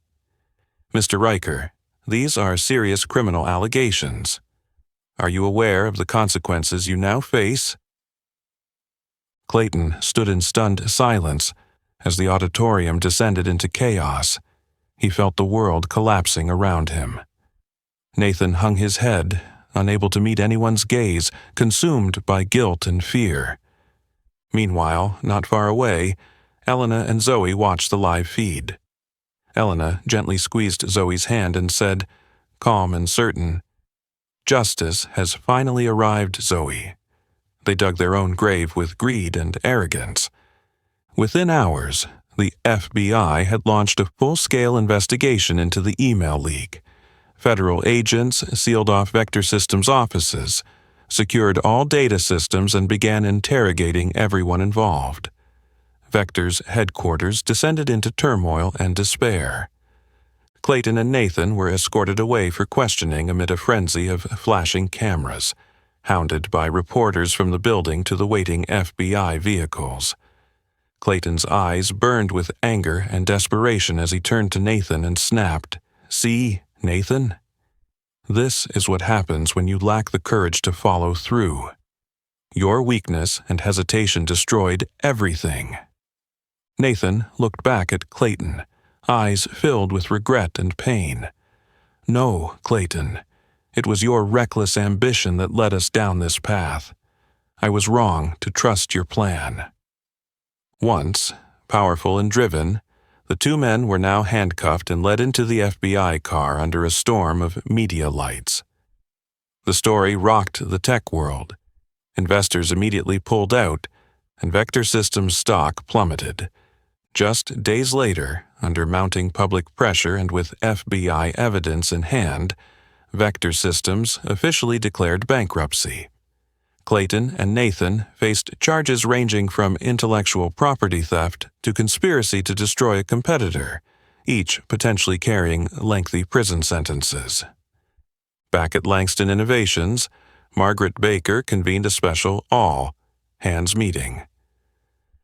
Mr. Riker, these are serious criminal allegations. Are you aware of the consequences you now face?" Clayton stood in stunned silence as the auditorium descended into chaos. He felt the world collapsing around him. Nathan hung his head, unable to meet anyone's gaze, consumed by guilt and fear. Meanwhile, not far away, Elena and Zoe watched the live feed. Elena gently squeezed Zoe's hand and said, calm and certain, "Justice has finally arrived, Zoe." They dug their own grave with greed and arrogance. Within hours, the FBI had launched a full-scale investigation into the email leak. Federal agents sealed off Vector Systems' offices, secured all data systems, and began interrogating everyone involved. Vector's headquarters descended into turmoil and despair. Clayton and Nathan were escorted away for questioning amid a frenzy of flashing cameras, hounded by reporters from the building to the waiting FBI vehicles. Clayton's eyes burned with anger and desperation as he turned to Nathan and snapped, "See, Nathan? This is what happens when you lack the courage to follow through. Your weakness and hesitation destroyed everything." Nathan looked back at Clayton, eyes filled with regret and pain. "No, Clayton. It was your reckless ambition that led us down this path. I was wrong to trust your plan." Once, powerful and driven, the two men were now handcuffed and led into the FBI car under a storm of media lights. The story rocked the tech world. Investors immediately pulled out, and Vector Systems stock plummeted. Just days later, under mounting public pressure and with FBI evidence in hand, Vector Systems officially declared bankruptcy. Clayton and Nathan faced charges ranging from intellectual property theft to conspiracy to destroy a competitor, each potentially carrying lengthy prison sentences. Back at Langston Innovations, Margaret Baker convened a special all-hands meeting.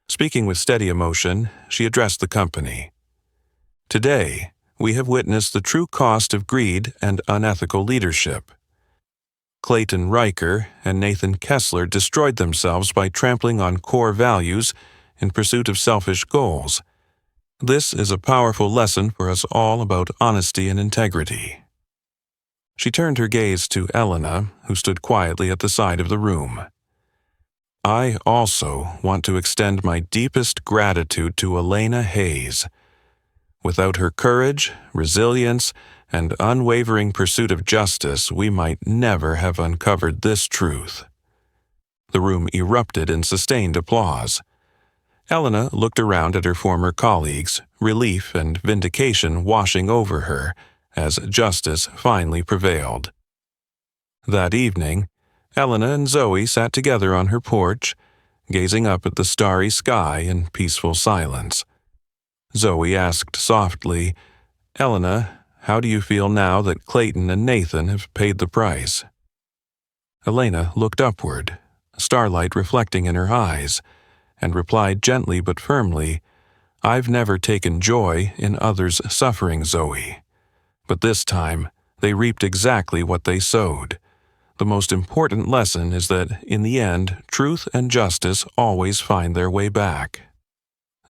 Speaking with steady emotion, she addressed the company. Today, we have witnessed the true cost of greed and unethical leadership. Clayton Riker and Nathan Kessler destroyed themselves by trampling on core values in pursuit of selfish goals. This is a powerful lesson for us all about honesty and integrity. She turned her gaze to Elena, who stood quietly at the side of the room. I also want to extend my deepest gratitude to Elena Hayes. Without her courage, resilience, and unwavering pursuit of justice, we might never have uncovered this truth. The room erupted in sustained applause. Elena looked around at her former colleagues, relief and vindication washing over her as justice finally prevailed. That evening, Elena and Zoe sat together on her porch, gazing up at the starry sky in peaceful silence. Zoe asked softly, "Elena, how do you feel now that Clayton and Nathan have paid the price?" Elena looked upward, starlight reflecting in her eyes, and replied gently but firmly, "I've never taken joy in others' suffering, Zoe. But this time, they reaped exactly what they sowed. The most important lesson is that, in the end, truth and justice always find their way back."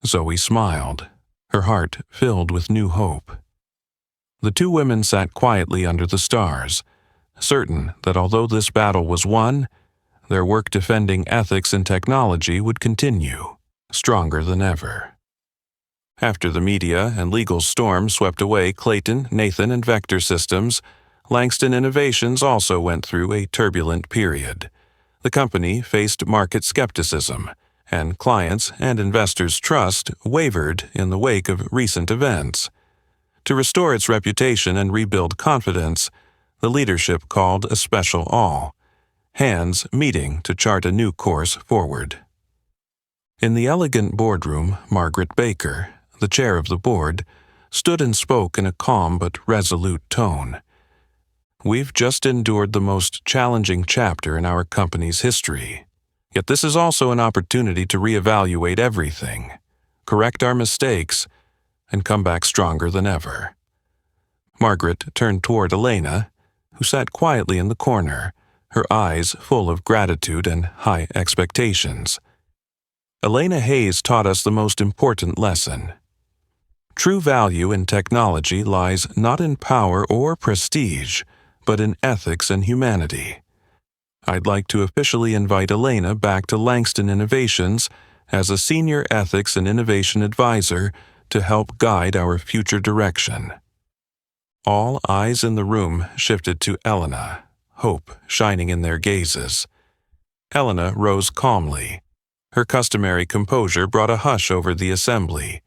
Zoe smiled, her heart filled with new hope. The two women sat quietly under the stars, certain that although this battle was won, their work defending ethics and technology would continue, stronger than ever. After the media and legal storm swept away Clayton, Nathan, and Vector Systems, Langston Innovations also went through a turbulent period. The company faced market skepticism, and clients' and investors' trust wavered in the wake of recent events. To restore its reputation and rebuild confidence, the leadership called a special all-hands meeting to chart a new course forward. In the elegant boardroom, Margaret Baker, the chair of the board, stood and spoke in a calm but resolute tone. "We've just endured the most challenging chapter in our company's history. Yet this is also an opportunity to reevaluate everything, correct our mistakes, and come back stronger than ever." Margaret turned toward Elena, who sat quietly in the corner, her eyes full of gratitude and high expectations. Elena Hayes taught us the most important lesson. True value in technology lies not in power or prestige, but in ethics and humanity. I'd like to officially invite Elena back to Langston Innovations as a senior ethics and innovation advisor to help guide our future direction. All eyes in the room shifted to Elena, hope shining in their gazes. Elena rose calmly. Her customary composure brought a hush over the assembly.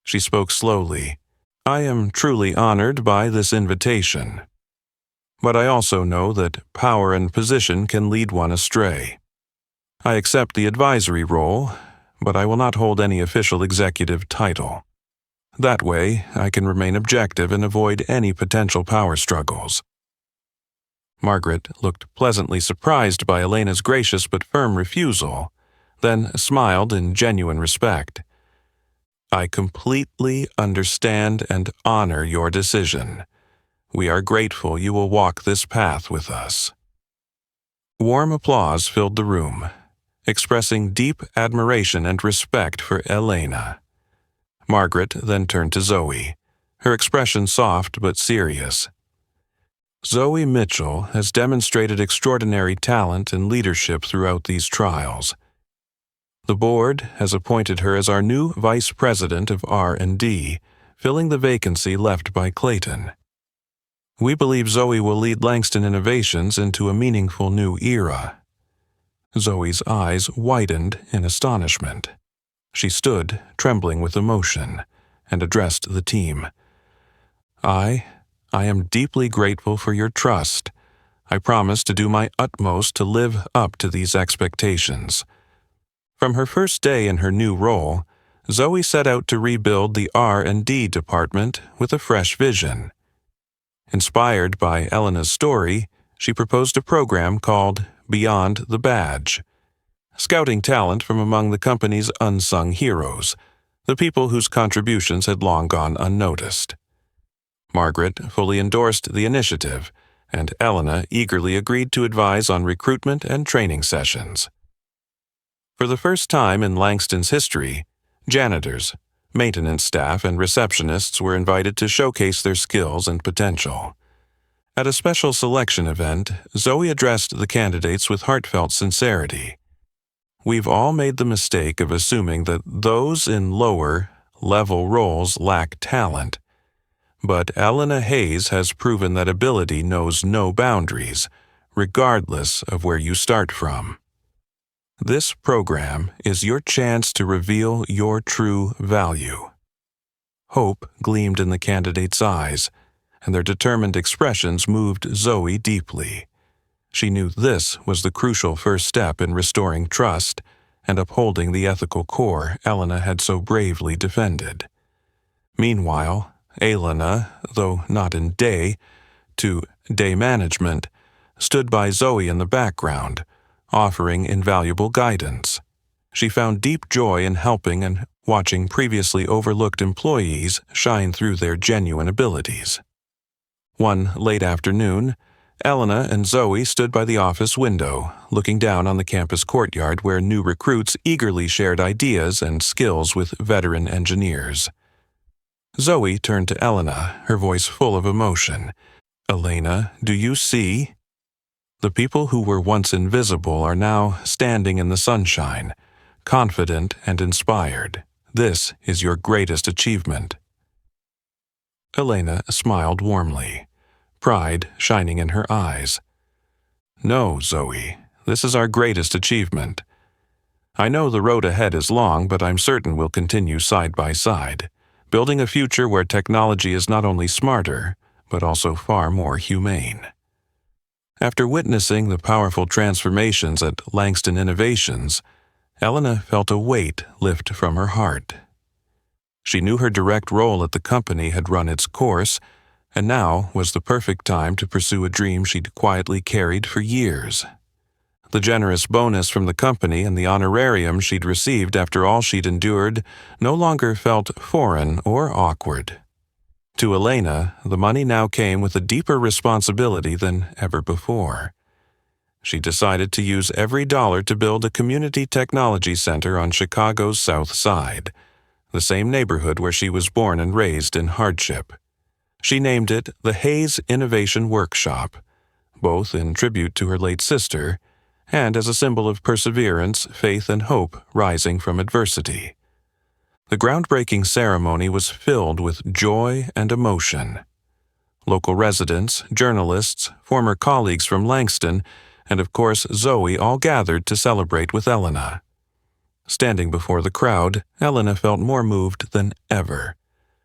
She spoke slowly. "I am truly honored by this invitation. But I also know that power and position can lead one astray. I accept the advisory role, but I will not hold any official executive title. That way, I can remain objective and avoid any potential power struggles." Margaret looked pleasantly surprised by Elena's gracious but firm refusal, then smiled in genuine respect. "I completely understand and honor your decision. We are grateful you will walk this path with us." Warm applause filled the room, expressing deep admiration and respect for Elena. Margaret then turned to Zoe, her expression soft but serious. "Zoe Mitchell has demonstrated extraordinary talent and leadership throughout these trials. The board has appointed her as our new Vice President of R&D, filling the vacancy left by Clayton. We believe Zoe will lead Langston Innovations into a meaningful new era." Zoe's eyes widened in astonishment. She stood, trembling with emotion, and addressed the team. I am deeply grateful for your trust. I promise to do my utmost to live up to these expectations." From her first day in her new role, Zoe set out to rebuild the R&D department with a fresh vision. Inspired by Elena's story, she proposed a program called Beyond the Badge, scouting talent from among the company's unsung heroes, the people whose contributions had long gone unnoticed. Margaret fully endorsed the initiative, and Elena eagerly agreed to advise on recruitment and training sessions. For the first time in Langston's history, janitors, maintenance staff, and receptionists were invited to showcase their skills and potential. At a special selection event, Zoe addressed the candidates with heartfelt sincerity. "We've all made the mistake of assuming that those in lower-level roles lack talent. But Elena Hayes has proven that ability knows no boundaries, regardless of where you start from. This program is your chance to reveal your true value." Hope gleamed in the candidates' eyes, and their determined expressions moved Zoe deeply. She knew this was the crucial first step in restoring trust and upholding the ethical core Elena had so bravely defended. Meanwhile, Elena, though not in day management, stood by Zoe in the background, offering invaluable guidance. She found deep joy in helping and watching previously overlooked employees shine through their genuine abilities. One late afternoon, Elena and Zoe stood by the office window, looking down on the campus courtyard where new recruits eagerly shared ideas and skills with veteran engineers. Zoe turned to Elena, her voice full of emotion. "Elena, do you see? The people who were once invisible are now standing in the sunshine, confident and inspired. This is your greatest achievement." Elena smiled warmly, pride shining in her eyes. "No, Zoe, this is our greatest achievement. I know the road ahead is long, but I'm certain we'll continue side by side, building a future where technology is not only smarter, but also far more humane." After witnessing the powerful transformations at Langston Innovations, Elena felt a weight lift from her heart. She knew her direct role at the company had run its course, and now was the perfect time to pursue a dream she'd quietly carried for years. The generous bonus from the company and the honorarium she'd received after all she'd endured no longer felt foreign or awkward. To Elena, the money now came with a deeper responsibility than ever before. She decided to use every dollar to build a community technology center on Chicago's South Side, the same neighborhood where she was born and raised in hardship. She named it the Hayes Innovation Workshop, both in tribute to her late sister and as a symbol of perseverance, faith, and hope rising from adversity. The groundbreaking ceremony was filled with joy and emotion. Local residents, journalists, former colleagues from Langston, and of course Zoe all gathered to celebrate with Elena. Standing before the crowd, Elena felt more moved than ever.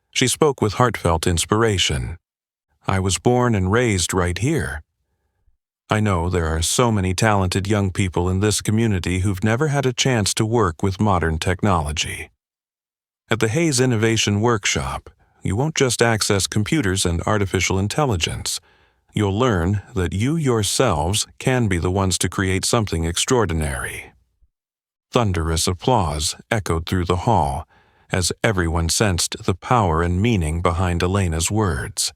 She spoke with heartfelt inspiration. "I was born and raised right here. I know there are so many talented young people in this community who've never had a chance to work with modern technology. At the Hayes Innovation Workshop, you won't just access computers and artificial intelligence. You'll learn that you yourselves can be the ones to create something extraordinary." Thunderous applause echoed through the hall as everyone sensed the power and meaning behind Elena's words.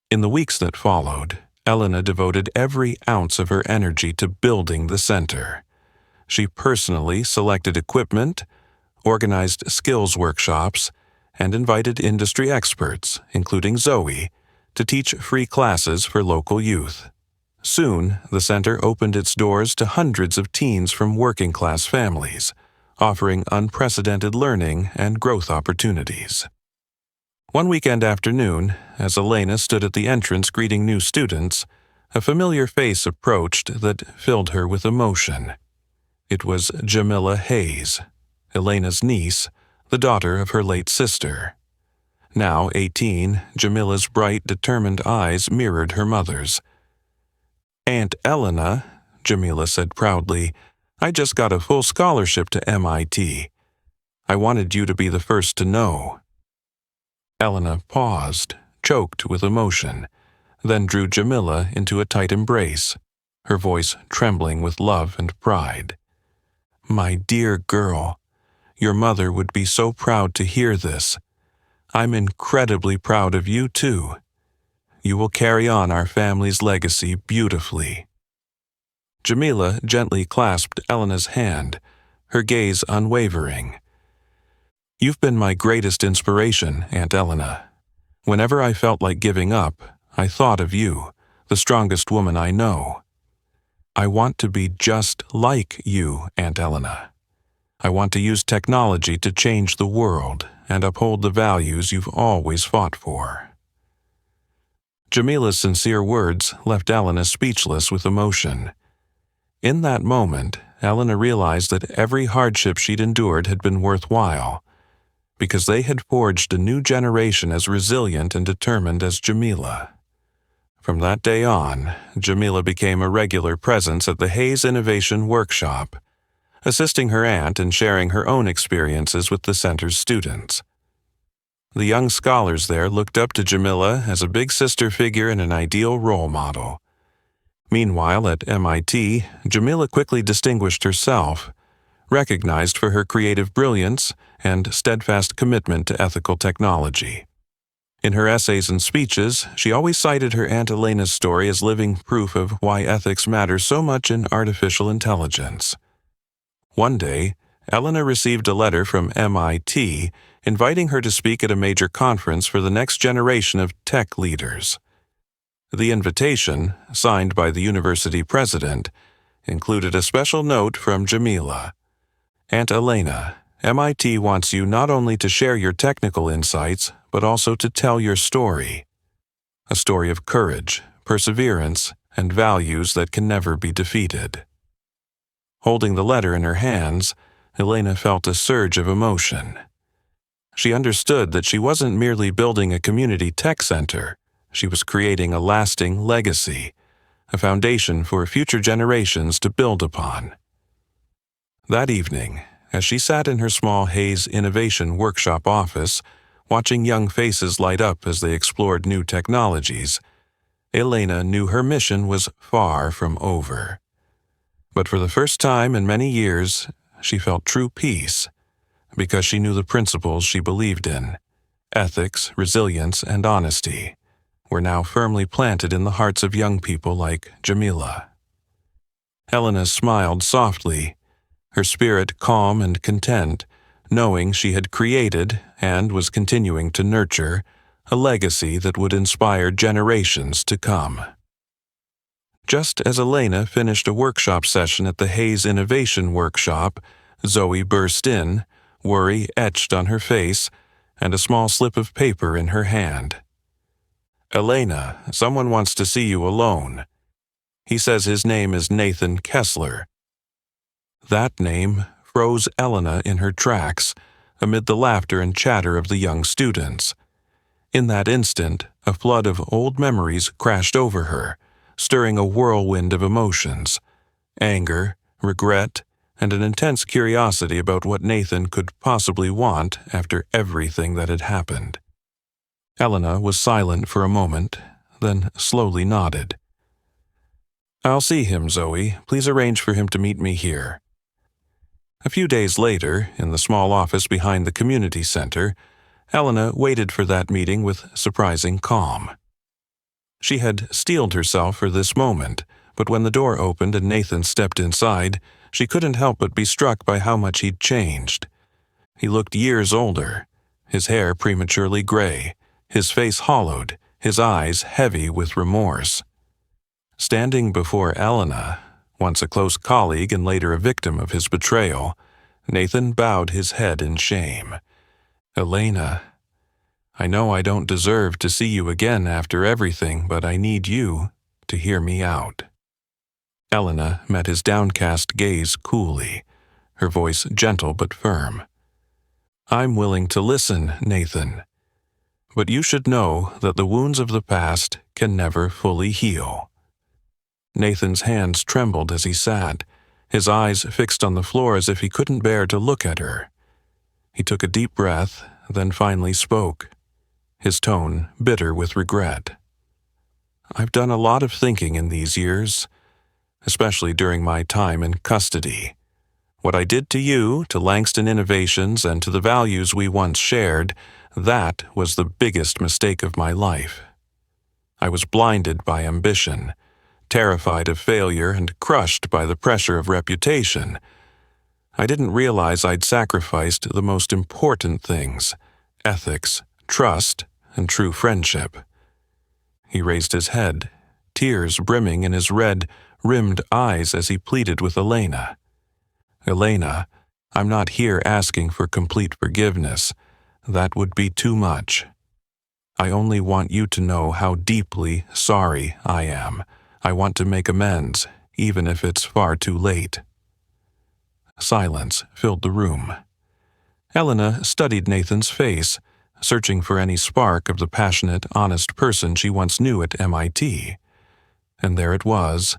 In the weeks that followed, Elena devoted every ounce of her energy to building the center. She personally selected equipment, organized skills workshops, and invited industry experts, including Zoe, to teach free classes for local youth. Soon, the center opened its doors to hundreds of teens from working-class families, offering unprecedented learning and growth opportunities. One weekend afternoon, as Elena stood at the entrance greeting new students, a familiar face approached that filled her with emotion. It was Jamila Hayes, Elena's niece, the daughter of her late sister. Now 18, Jamila's bright, determined eyes mirrored her mother's. "Aunt Elena," Jamila said proudly, "I just got a full scholarship to MIT. I wanted you to be the first to know." Elena paused, choked with emotion. then drew Jamila into a tight embrace, her voice trembling with love and pride. "My dear girl, your mother would be so proud to hear this. I'm incredibly proud of you, too. You will carry on our family's legacy beautifully." Jamila gently clasped Elena's hand, her gaze unwavering. "You've been my greatest inspiration, Aunt Elena. Whenever I felt like giving up, I thought of you, the strongest woman I know. I want to be just like you, Aunt Elena. I want to use technology to change the world and uphold the values you've always fought for." Jamila's sincere words left Elena speechless with emotion. In that moment, Elena realized that every hardship she'd endured had been worthwhile, because they had forged a new generation as resilient and determined as Jamila. From that day on, Jamila became a regular presence at the Hayes Innovation Workshop, assisting her aunt and sharing her own experiences with the center's students. The young scholars there looked up to Jamila as a big sister figure and an ideal role model. Meanwhile, at MIT, Jamila quickly distinguished herself, recognized for her creative brilliance and steadfast commitment to ethical technology. In her essays and speeches, she always cited her Aunt Elena's story as living proof of why ethics matter so much in artificial intelligence. One day, Elena received a letter from MIT inviting her to speak at a major conference for the next generation of tech leaders. The invitation, signed by the university president, included a special note from Jamila. "Aunt Elena, MIT wants you not only to share your technical insights, but also to tell your story. A story of courage, perseverance, and values that can never be defeated." Holding the letter in her hands, Elena felt a surge of emotion. She understood that she wasn't merely building a community tech center, she was creating a lasting legacy, a foundation for future generations to build upon. That evening, as she sat in her small Hayes Innovation Workshop office, watching young faces light up as they explored new technologies, Elena knew her mission was far from over. But for the first time in many years, she felt true peace, because she knew the principles she believed in, ethics, resilience, and honesty, were now firmly planted in the hearts of young people like Jamila. Elena smiled softly, her spirit calm and content, knowing she had created, and was continuing to nurture, a legacy that would inspire generations to come. Just as Elena finished a workshop session at the Hayes Innovation Workshop, Zoe burst in, worry etched on her face, and a small slip of paper in her hand. "Elena, someone wants to see you alone. He says his name is Nathan Kessler." That name froze Elena in her tracks, amid the laughter and chatter of the young students. In that instant, a flood of old memories crashed over her, stirring a whirlwind of emotions: anger, regret, and an intense curiosity about what Nathan could possibly want after everything that had happened. Elena was silent for a moment, then slowly nodded. "I'll see him, Zoe. Please arrange for him to meet me here." A few days later, in the small office behind the community center, Elena waited for that meeting with surprising calm. She had steeled herself for this moment, but when the door opened and Nathan stepped inside, she couldn't help but be struck by how much he'd changed. He looked years older, his hair prematurely gray, his face hollowed, his eyes heavy with remorse. Standing before Elena, once a close colleague and later a victim of his betrayal, Nathan bowed his head in shame. "Elena, I know I don't deserve to see you again after everything, but I need you to hear me out." Elena met his downcast gaze coolly, her voice gentle but firm. "I'm willing to listen, Nathan. But you should know that the wounds of the past can never fully heal." Nathan's hands trembled as he sat, his eyes fixed on the floor as if he couldn't bear to look at her. He took a deep breath, then finally spoke, his tone bitter with regret. I've done a lot of thinking in these years, especially during my time in custody. What I did to you, to Langston Innovations, and to the values we once shared, that was the biggest mistake of my life. I was blinded by ambition, terrified of failure, and crushed by the pressure of reputation. I didn't realize I'd sacrificed the most important things: ethics, trust, and true friendship. He raised his head, tears brimming in his red-rimmed eyes as he pleaded with Elena. Elena, I'm not here asking for complete forgiveness. That would be too much. I only want you to know how deeply sorry I am. I want to make amends, even if it's far too late. Silence filled the room. Elena studied Nathan's face, searching for any spark of the passionate, honest person she once knew at MIT. And there it was,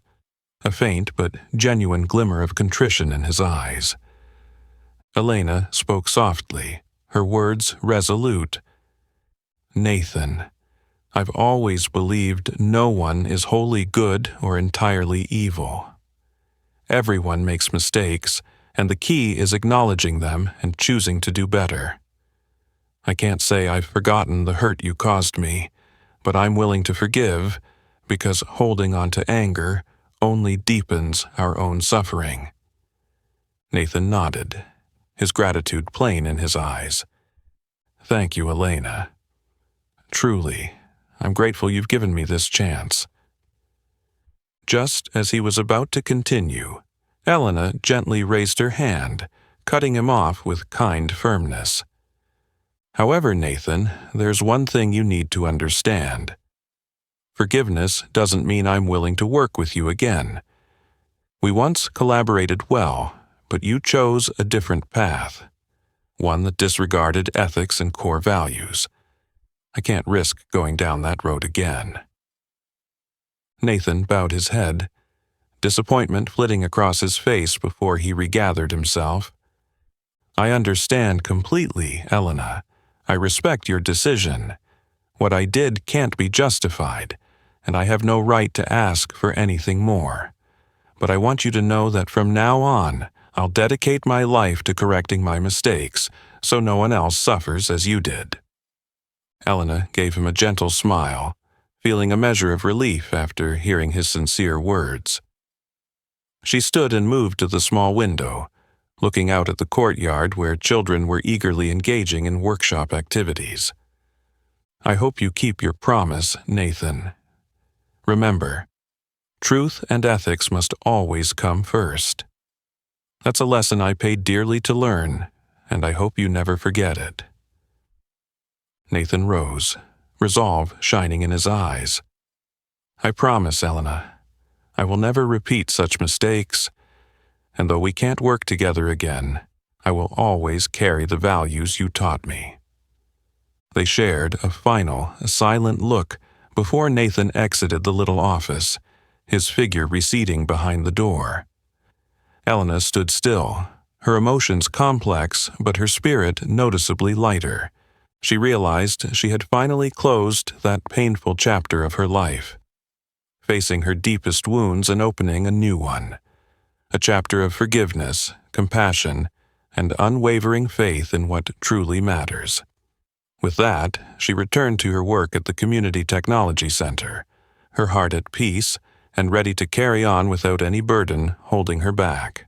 a faint but genuine glimmer of contrition in his eyes. Elena spoke softly, her words resolute. Nathan, I've always believed no one is wholly good or entirely evil. Everyone makes mistakes, and the key is acknowledging them and choosing to do better. I can't say I've forgotten the hurt you caused me, but I'm willing to forgive, because holding on to anger only deepens our own suffering. Nathan nodded, his gratitude plain in his eyes. Thank you, Elena. Truly, I'm grateful you've given me this chance. Just as he was about to continue, Elena gently raised her hand, cutting him off with kind firmness. However, Nathan, there's one thing you need to understand. Forgiveness doesn't mean I'm willing to work with you again. We once collaborated well, but you chose a different path, one that disregarded ethics and core values. I can't risk going down that road again. Nathan bowed his head, disappointment flitting across his face before he regathered himself. I understand completely, Elena. I respect your decision. What I did can't be justified, and I have no right to ask for anything more. But I want you to know that from now on, I'll dedicate my life to correcting my mistakes, so no one else suffers as you did. Elena gave him a gentle smile, feeling a measure of relief after hearing his sincere words. She stood and moved to the small window, looking out at the courtyard where children were eagerly engaging in workshop activities. I hope you keep your promise, Nathan. Remember, truth and ethics must always come first. That's a lesson I paid dearly to learn, and I hope you never forget it. Nathan rose, resolve shining in his eyes. I promise, Elena, I will never repeat such mistakes, and though we can't work together again, I will always carry the values you taught me. They shared a final, silent look before Nathan exited the little office, his figure receding behind the door. Elena stood still, her emotions complex but her spirit noticeably lighter. She realized she had finally closed that painful chapter of her life, facing her deepest wounds and opening a new one, a chapter of forgiveness, compassion, and unwavering faith in what truly matters. With that, she returned to her work at the Community Technology Center, her heart at peace and ready to carry on without any burden holding her back.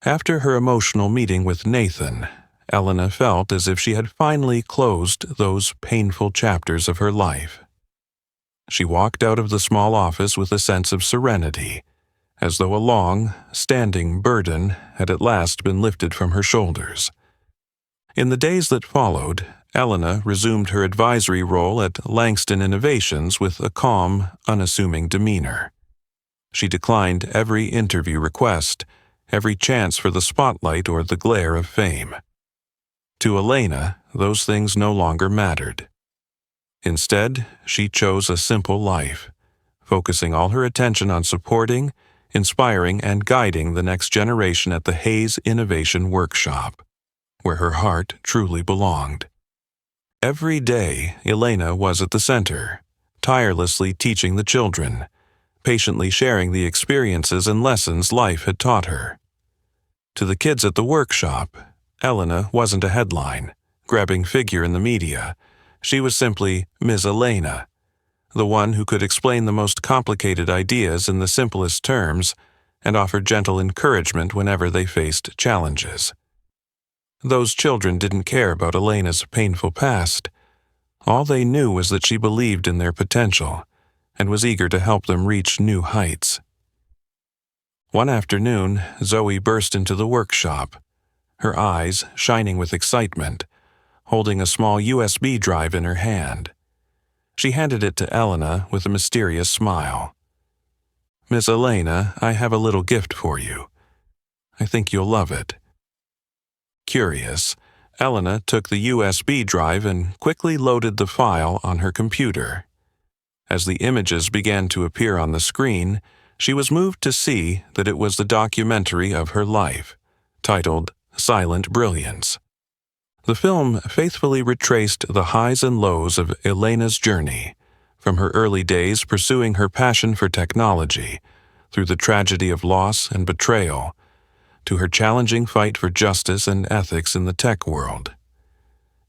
After her emotional meeting with Nathan, Elena felt as if she had finally closed those painful chapters of her life. She walked out of the small office with a sense of serenity, as though a long, standing burden had at last been lifted from her shoulders. In the days that followed, Elena resumed her advisory role at Langston Innovations with a calm, unassuming demeanor. She declined every interview request, every chance for the spotlight or the glare of fame. To Elena, those things no longer mattered. Instead, she chose a simple life, focusing all her attention on supporting, inspiring, and guiding the next generation at the Hayes Innovation Workshop, where her heart truly belonged. Every day, Elena was at the center, tirelessly teaching the children, patiently sharing the experiences and lessons life had taught her. To the kids at the workshop, Elena wasn't a headline, grabbing figure in the media. She was simply Ms. Elena, the one who could explain the most complicated ideas in the simplest terms and offer gentle encouragement whenever they faced challenges. Those children didn't care about Elena's painful past. All they knew was that she believed in their potential and was eager to help them reach new heights. One afternoon, Zoe burst into the workshop, her eyes shining with excitement, holding a small USB drive in her hand. She handed it to Elena with a mysterious smile. "Miss Elena, I have a little gift for you. I think you'll love it." Curious, Elena took the USB drive and quickly loaded the file on her computer. As the images began to appear on the screen, she was moved to see that it was the documentary of her life, titled Silent Brilliance. The film faithfully retraced the highs and lows of Elena's journey, from her early days pursuing her passion for technology, through the tragedy of loss and betrayal, to her challenging fight for justice and ethics in the tech world.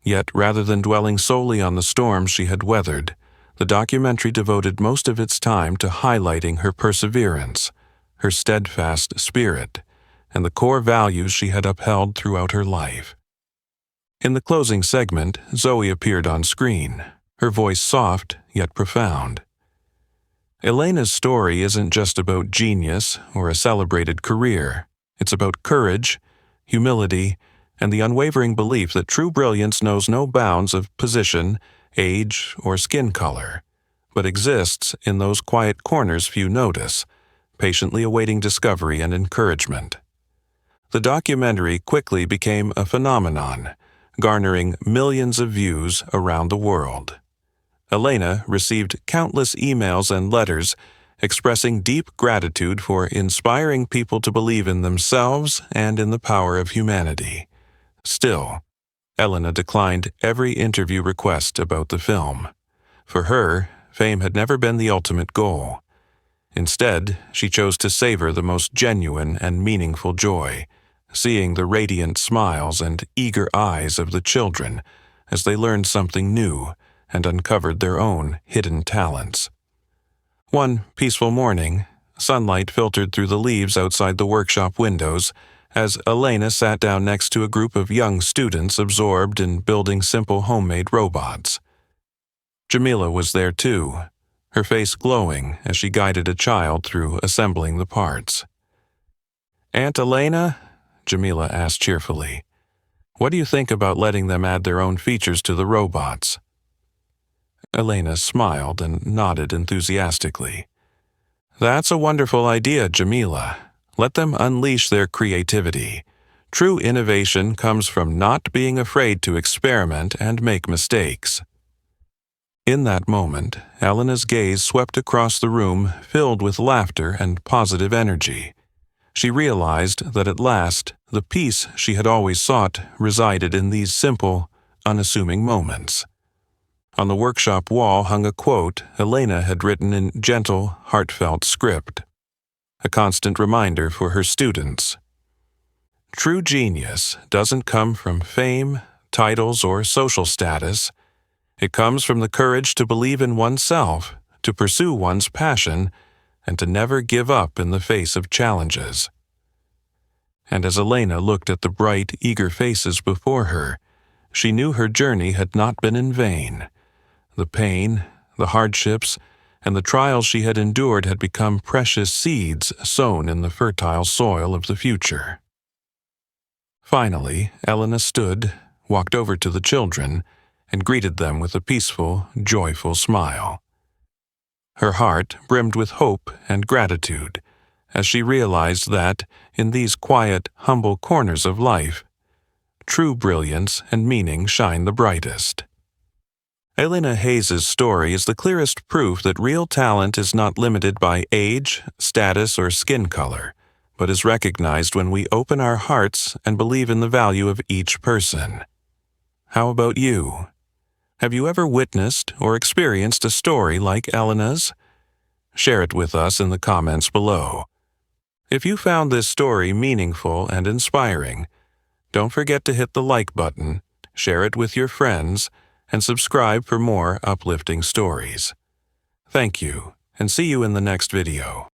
Yet, rather than dwelling solely on the storms she had weathered, the documentary devoted most of its time to highlighting her perseverance, her steadfast spirit, and the core values she had upheld throughout her life. In the closing segment, Zoe appeared on screen, her voice soft yet profound. Elena's story isn't just about genius or a celebrated career. It's about courage, humility, and the unwavering belief that true brilliance knows no bounds of position, age, or skin color, but exists in those quiet corners few notice, patiently awaiting discovery and encouragement. The documentary quickly became a phenomenon, garnering millions of views around the world. Elena received countless emails and letters expressing deep gratitude for inspiring people to believe in themselves and in the power of humanity. Still, Elena declined every interview request about the film. For her, fame had never been the ultimate goal. Instead, she chose to savor the most genuine and meaningful joy, seeing the radiant smiles and eager eyes of the children as they learned something new and uncovered their own hidden talents. One peaceful morning, sunlight filtered through the leaves outside the workshop windows as Elena sat down next to a group of young students absorbed in building simple homemade robots. Jamila was there too, her face glowing as she guided a child through assembling the parts. "Aunt Elena," Jamila asked cheerfully, "what do you think about letting them add their own features to the robots?" Elena smiled and nodded enthusiastically. "That's a wonderful idea, Jamila. Let them unleash their creativity. True innovation comes from not being afraid to experiment and make mistakes." In that moment, Elena's gaze swept across the room filled with laughter and positive energy. She realized that at last, the peace she had always sought resided in these simple, unassuming moments. On the workshop wall hung a quote Elena had written in gentle, heartfelt script, a constant reminder for her students. "True genius doesn't come from fame, titles, or social status. It comes from the courage to believe in oneself, to pursue one's passion, and to never give up in the face of challenges." And as Elena looked at the bright, eager faces before her, she knew her journey had not been in vain. The pain, the hardships, and the trials she had endured had become precious seeds sown in the fertile soil of the future. Finally, Elena stood, walked over to the children, and greeted them with a peaceful, joyful smile. Her heart brimmed with hope and gratitude as she realized that, in these quiet, humble corners of life, true brilliance and meaning shine the brightest. Elena Hayes' story is the clearest proof that real talent is not limited by age, status, or skin color, but is recognized when we open our hearts and believe in the value of each person. How about you? Have you ever witnessed or experienced a story like Elena's? Share it with us in the comments below. If you found this story meaningful and inspiring, don't forget to hit the like button, share it with your friends, and subscribe for more uplifting stories. Thank you, and see you in the next video.